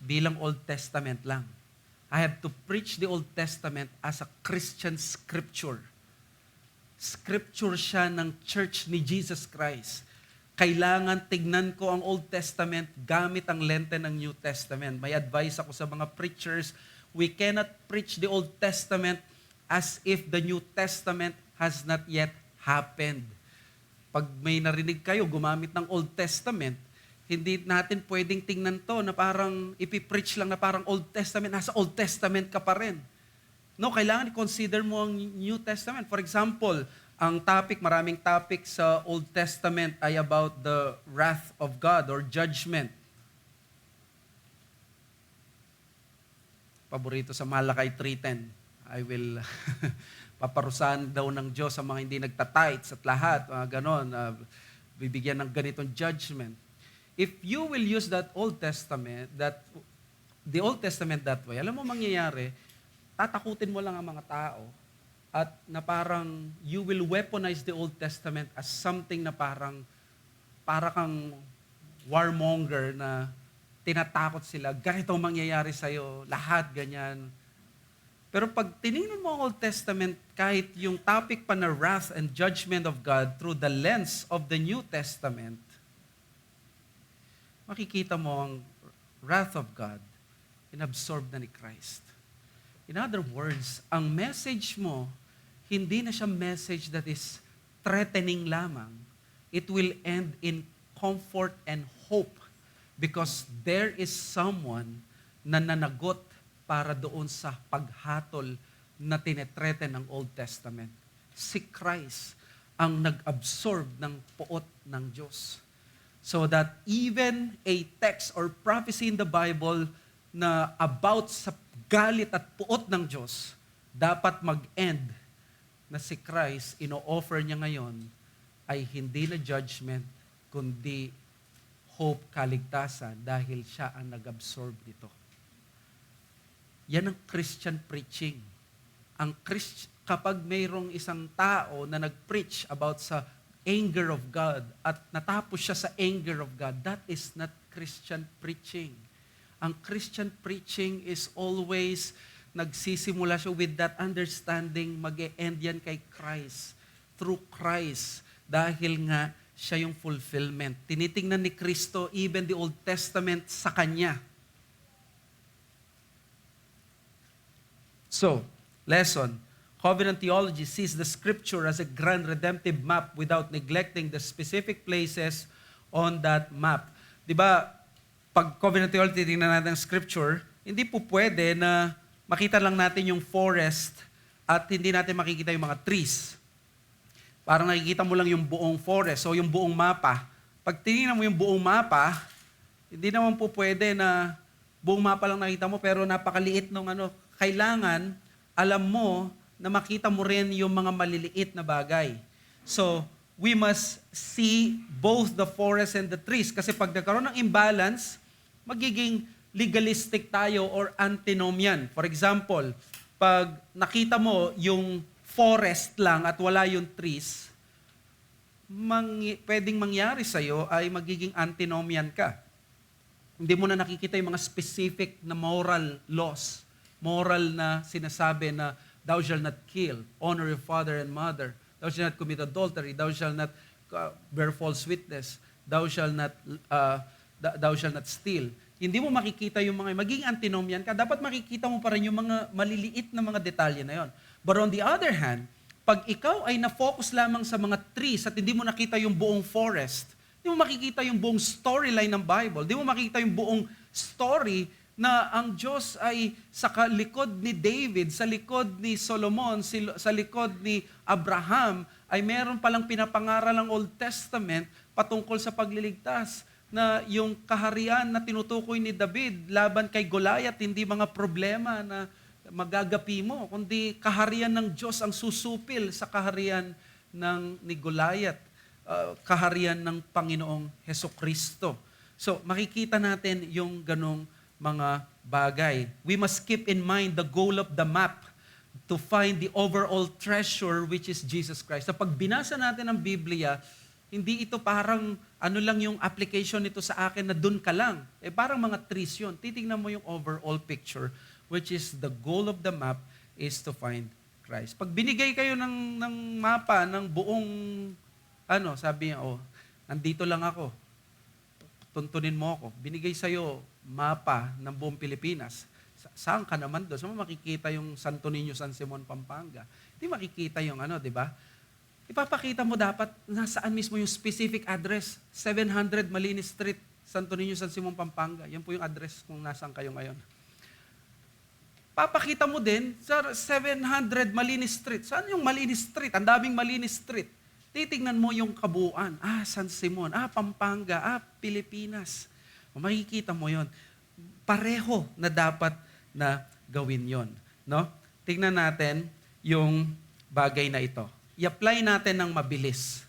bilang Old Testament lang. I have to preach the Old Testament as a Christian scripture. Scripture siya ng church ni Jesus Christ. Kailangan tignan ko ang Old Testament gamit ang lente ng New Testament. May advice ako sa mga preachers, we cannot preach the Old Testament as if the New Testament has not yet happened. Pag may narinig kayo gumamit ng Old Testament, hindi natin pwedeng tingnan to na parang ipipreach lang na parang Old Testament, nasa Old Testament ka pa rin. No, kailangan i-consider mo ang New Testament. For example, ang topic, maraming topic sa Old Testament ay about the wrath of God or judgment. Paborito sa Malakay 3:10. I will paparusahan daw ng Diyos sa mga hindi nagtatights at lahat, ganon, bibigyan ng ganitong judgment. If you will use that Old Testament, the Old Testament that way, alam mo mangyayari, tatakutin mo lang ang mga tao at na parang you will weaponize the Old Testament as something na para kang warmonger na tinatakot sila, ganito mangyayari sa'yo, lahat ganyan. Pero pag tinignan mo ang Old Testament, kahit yung topic pa na wrath and judgment of God through the lens of the New Testament, makikita mo ang wrath of God inabsorb na ni Christ. In other words, ang message mo, hindi na siya message that is threatening lamang. It will end in comfort and hope because there is someone na nanagot para doon sa paghatol na tinetreten ng Old Testament. Si Christ ang nag-absorb ng puot ng Diyos. So that even a text or prophecy in the Bible na about sa galit at puot ng Diyos, dapat mag-end na si Christ, ino-offer niya ngayon, ay hindi na judgment, kundi hope, kaligtasan, dahil siya ang nag-absorb nito. Yan ang Christian preaching. Kapag mayroong isang tao na nag-preach about sa anger of God at natapos siya sa anger of God, that is not Christian preaching. Ang Christian preaching is always nagsisimula siya with that understanding, mag-e-end yan kay Christ, through Christ, dahil nga siya yung fulfillment. Tinitingnan ni Kristo even the Old Testament sa Kanya. So, lesson, covenant theology sees the Scripture as a grand redemptive map without neglecting the specific places on that map. Diba, pag covenant theology, tingnan natin ang Scripture, hindi po pwede na makita lang natin yung forest at hindi natin makikita yung mga trees. Parang nakikita mo lang yung buong forest o yung buong mapa. Pag tinignan mo yung buong mapa, hindi naman po pwede na buong mapa lang nakita mo pero napakaliit nung ano. Kailangan, alam mo na makita mo rin yung mga maliliit na bagay. So, we must see both the forest and the trees. Kasi pag nagkaroon ng imbalance, magiging legalistic tayo or antinomian. For example, pag nakita mo yung forest lang at wala yung trees, pwedeng mangyari sa'yo ay magiging antinomian ka. Hindi mo na nakikita yung mga specific na moral laws, moral na sinasabi na thou shalt not kill, honor your father and mother, thou shalt not commit adultery, thou shalt not bear false witness, thou shalt not steal. Hindi mo makikita yung mga, maging antinomian ka, dapat makikita mo pa rin yung mga maliliit na mga detalye na yon. But on the other hand, pag ikaw ay na-focus lamang sa mga trees at hindi mo nakita yung buong forest, hindi mo makikita yung buong storyline ng Bible, hindi mo makikita yung buong story na ang Diyos ay sa likod ni David, sa likod ni Solomon, sa likod ni Abraham, ay meron palang pinapangaral ng Old Testament patungkol sa pagliligtas na yung kaharian na tinutukoy ni David laban kay Goliath, hindi mga problema na magagapi mo, kundi kaharian ng Diyos ang susupil sa kaharian ni Goliath, kaharian ng Panginoong Hesukristo. So, makikita natin yung ganong mga bagay. We must keep in mind the goal of the map to find the overall treasure which is Jesus Christ. So, pag binasa natin ang Biblia, hindi ito parang ano lang yung application nito sa akin na dun ka lang. Parang mga trees yun. Titingnan mo yung overall picture, which is the goal of the map is to find Christ. Pag binigay kayo ng mapa, ng buong, sabi niya, nandito lang ako. Tuntunin mo ako. Binigay sa'yo mapa ng buong Pilipinas. Saan ka naman doon? Saan mo makikita yung Santo Niño, San Simon, Pampanga? Hindi makikita yung di ba? Ipapakita mo dapat nasaan mismo yung specific address. 700 Malinis Street, Santo Niño, San Simon, Pampanga. Yan po yung address kung nasaan kayo ngayon. Papakita mo din sa 700 Malinis Street. Saan yung Malinis Street? Ang daming Malinis Street. Titignan mo yung kabuuan. San Simon, Pampanga, Pilipinas. Makikita mo yon. Pareho na dapat na gawin yon. No? Tingnan natin yung bagay na ito. I-apply natin ng mabilis.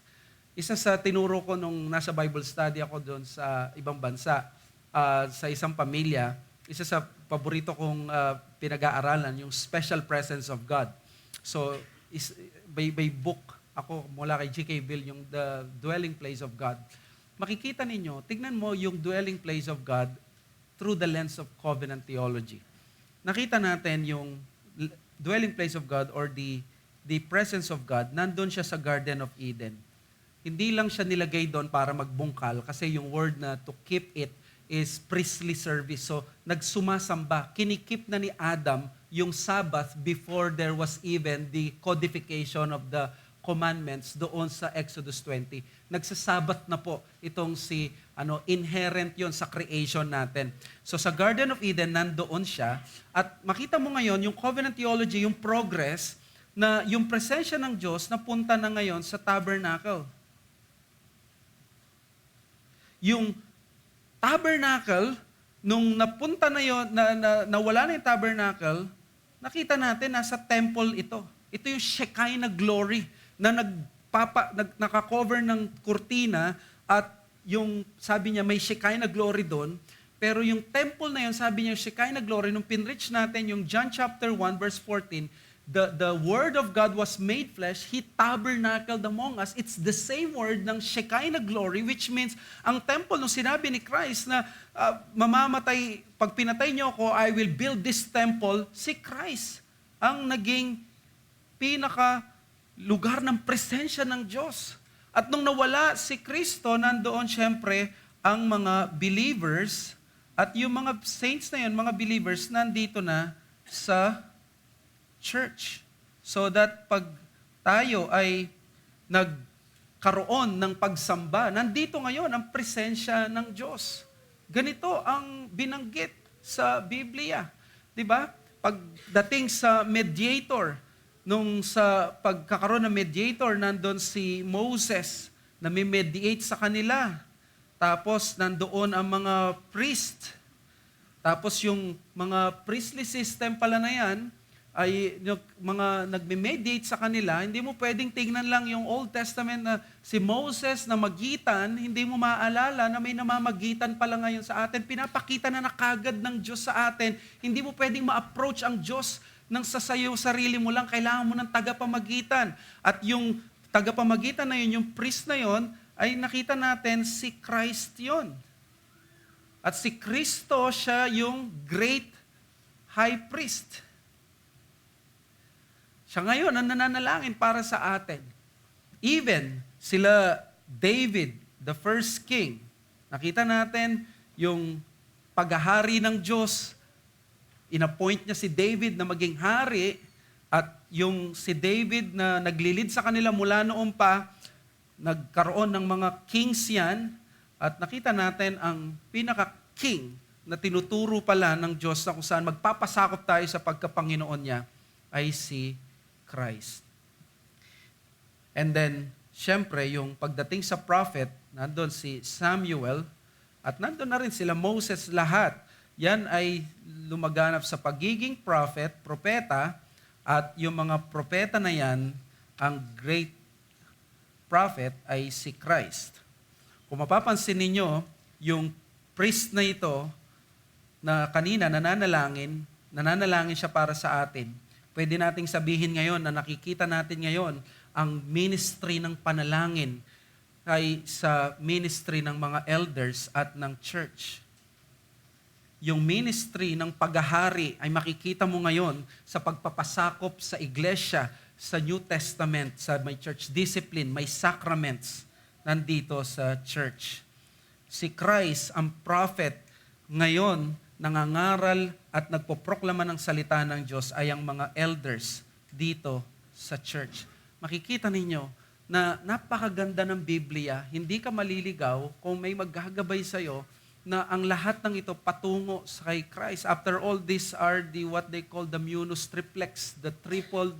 Isa sa tinuro ko nung nasa Bible study ako doon sa ibang bansa, sa isang pamilya, isa sa paborito kong pinag-aaralan, yung Special Presence of God. So, by book ako mula kay G.K. Bill, yung The Dwelling Place of God. Makikita ninyo, tignan mo yung dwelling place of God through the lens of covenant theology. Nakita natin yung dwelling place of God or the presence of God, nandun siya sa Garden of Eden. Hindi lang siya nilagay doon para magbungkal kasi yung word na to keep it is priestly service. So, nagsumasamba. Kinikip na ni Adam yung Sabbath before there was even the codification of the commandments doon sa Exodus 20. Nagsasabat na po itong si inherent yon sa creation natin. So sa Garden of Eden, nandoon siya. At makita mo ngayon, yung covenant theology, yung progress, na yung presensya ng Diyos napunta na ngayon sa tabernacle. Yung tabernacle, nung napunta na yon, nawala na yung tabernacle, nakita natin nasa temple ito. Ito yung Shekinah glory na nakakover ng kurtina at yung sabi niya may Shekinah glory doon. Pero yung temple na yun, sabi niya Shekinah glory, nung pinreach natin yung John chapter 1 verse 14, the Word of God was made flesh, He tabernacled among us. It's the same word ng Shekinah glory, which means ang temple, nung sinabi ni Christ na mamamatay, pag pinatay niyo ako, I will build this temple, si Christ ang naging lugar ng presensya ng Diyos. At nung nawala si Kristo, nandoon syempre ang mga believers at yung mga saints na yun, mga believers, nandito na sa church. So that pag tayo ay nagkaroon ng pagsamba, nandito ngayon ang presensya ng Diyos. Ganito ang binanggit sa Biblia. Diba? Pagdating sa mediator, nung sa pagkakaroon ng mediator, nandun si Moses na may mediate sa kanila. Tapos nandoon ang mga priest. Tapos yung mga priestly system pala na yan, ay yung mga nagme-mediate sa kanila, hindi mo pwedeng tingnan lang yung Old Testament na si Moses na magitan, hindi mo maaalala na may namamagitan pala ngayon sa atin. Pinapakita na nakagad ng Diyos sa atin. Hindi mo pwedeng ma-approach ang Diyos nang sa sayo sarili mo lang, kailangan mo ng tagapamagitan. At yung tagapamagitan na yun, yung priest na yun, ay nakita natin si Christ yun. At si Kristo, siya yung great high priest. Siya ngayon ang nananalangin para sa atin. Even sila David, the first king, nakita natin yung paghahari ng Diyos. Inappoint niya si David na maging hari at yung si David na naglilid sa kanila mula noon pa, nagkaroon ng mga kings yan at nakita natin ang pinaka-king na tinuturo pala ng Diyos na kung saan magpapasakop tayo sa pagkapanginoon niya ay si Christ. And then, syempre, yung pagdating sa prophet, nandun si Samuel, at nandun na rin sila Moses, lahat. Yan ay lumaganap sa pagiging prophet, propeta, at yung mga propeta na yan, ang great prophet ay si Christ. Kung mapapansin ninyo, yung priest na ito, na kanina nananalangin siya para sa atin. Pwede nating sabihin ngayon na nakikita natin ngayon ang ministry ng panalangin ay sa ministry ng mga elders at ng church. Yung ministry ng paghahari ay makikita mo ngayon sa pagpapasakop sa iglesia, sa New Testament, sa may church discipline, may sacraments nandito sa church. Si Christ, ang prophet, ngayon nangangaral at nagpoproklama ng salita ng Diyos ay ang mga elders dito sa church. Makikita ninyo na napakaganda ng Biblia, hindi ka maliligaw kung may maggagabay sa'yo na ang lahat ng ito patungo sa kay Christ. After all, these are what they call the munus triplex, the threefold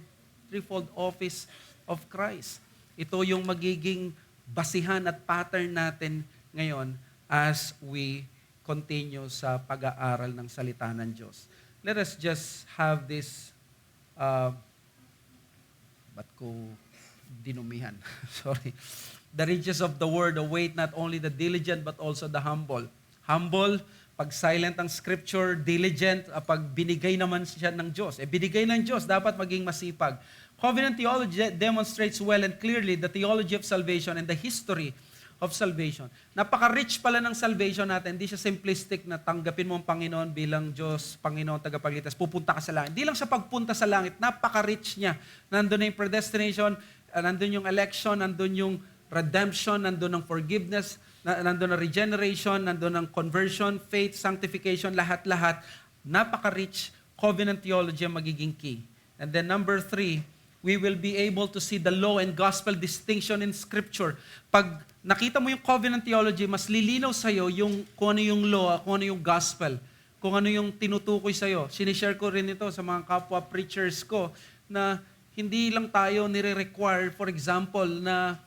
office of Christ. Ito yung magiging basihan at pattern natin ngayon as we continue sa pag-aaral ng salita ng Diyos. Let us just have this, ba't ko dinumihan? Sorry. The riches of the word await not only the diligent but also the humble. Humble, pag silent ang scripture, diligent, pag binigay naman siya ng Diyos. Binigay ng Diyos, dapat maging masipag. Covenant theology demonstrates well and clearly the theology of salvation and the history of salvation. Napaka-rich pala ng salvation natin. Hindi siya simplistic na tanggapin mo ang Panginoon bilang Diyos, Panginoon, tagapagligtas, pupunta ka sa langit. Hindi lang sa pagpunta sa langit, napaka-rich niya. Nandun na yung predestination, nandun yung election, nandun yung redemption, nandun ang forgiveness, nandun ang regeneration, nandun ang conversion, faith, sanctification, lahat-lahat. Napaka-rich covenant theology ang magiging key. And then number 3, we will be able to see the law and gospel distinction in Scripture. Pag nakita mo yung covenant theology, mas lilinaw sa'yo yung kung ano yung law, kung ano yung gospel, kung ano yung tinutukoy sa'yo. Sinishare ko rin ito sa mga kapwa preachers ko na hindi lang tayo nire-require, for example, na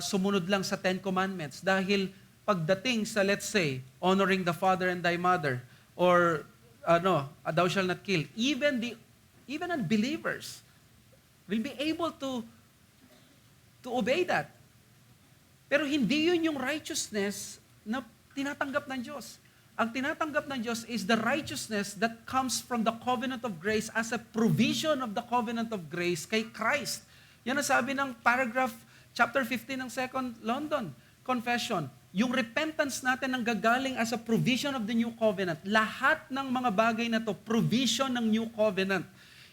sumunod lang sa 10 Commandments. Dahil pagdating sa, let's say, honoring the father and thy mother, or thou shalt not kill, even unbelievers will be able to obey that. Pero hindi yun yung righteousness na tinatanggap ng Diyos. Ang tinatanggap ng Diyos is the righteousness that comes from the covenant of grace as a provision of the covenant of grace kay Christ. Yan ang sabi ng paragraph chapter 15 ng 2 London Confession. Yung repentance natin ang gagaling as a provision of the new covenant. Lahat ng mga bagay na to, provision ng new covenant.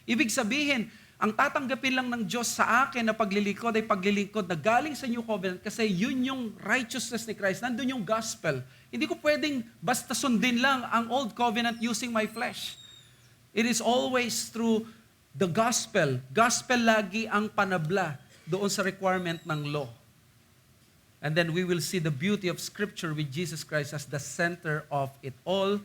Ibig sabihin, ang tatanggapin lang ng Diyos sa akin na paglilingkod ay paglilingkod na galing sa new covenant kasi yun yung righteousness ni Christ. Nandun yung gospel. Hindi ko pwedeng basta sundin lang ang old covenant using my flesh. It is always through the gospel. Gospel lagi ang panabla doon sa requirement ng law. And then we will see the beauty of Scripture with Jesus Christ as the center of it all.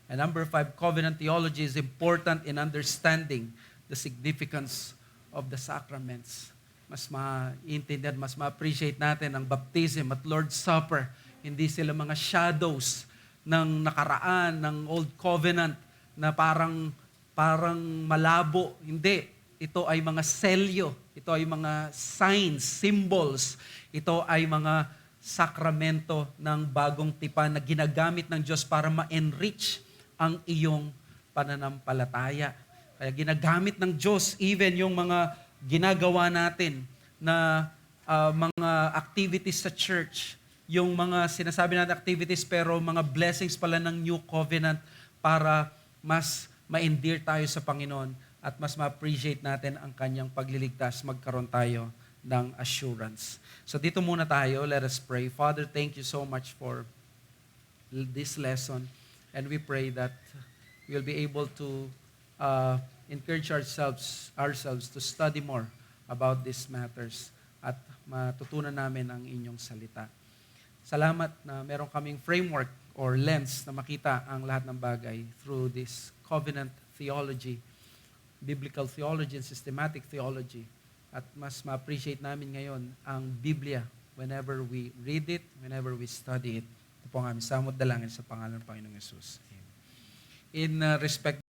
And number 5, covenant theology is important in understanding the significance of the sacraments. Mas maintindihan, mas ma-appreciate natin ang baptism at Lord's Supper. Hindi sila mga shadows ng nakaraan, ng Old Covenant na parang malabo. Hindi. Ito ay mga selyo. Ito ay mga signs, symbols. Ito ay mga sakramento ng bagong tipan na ginagamit ng Diyos para ma-enrich ang iyong pananampalataya. Kaya ginagamit ng Diyos even yung mga ginagawa natin na mga activities sa church, yung mga sinasabi natin activities pero mga blessings pala ng New Covenant para mas ma-endear tayo sa Panginoon at mas ma-appreciate natin ang kanyang pagliligtas, magkaroon tayo ng assurance. So dito muna tayo, let us pray. Father, thank you so much for this lesson and we pray that we'll be able to encourage ourselves to study more about these matters at matutunan namin ang inyong salita. Salamat na meron kaming framework or lens na makita ang lahat ng bagay through this covenant theology, biblical theology and systematic theology. At mas ma-appreciate namin ngayon ang Biblia whenever we read it, whenever we study it. Ito po ang aming samod dalangin sa pangalan ng Panginoong Yesus. In respect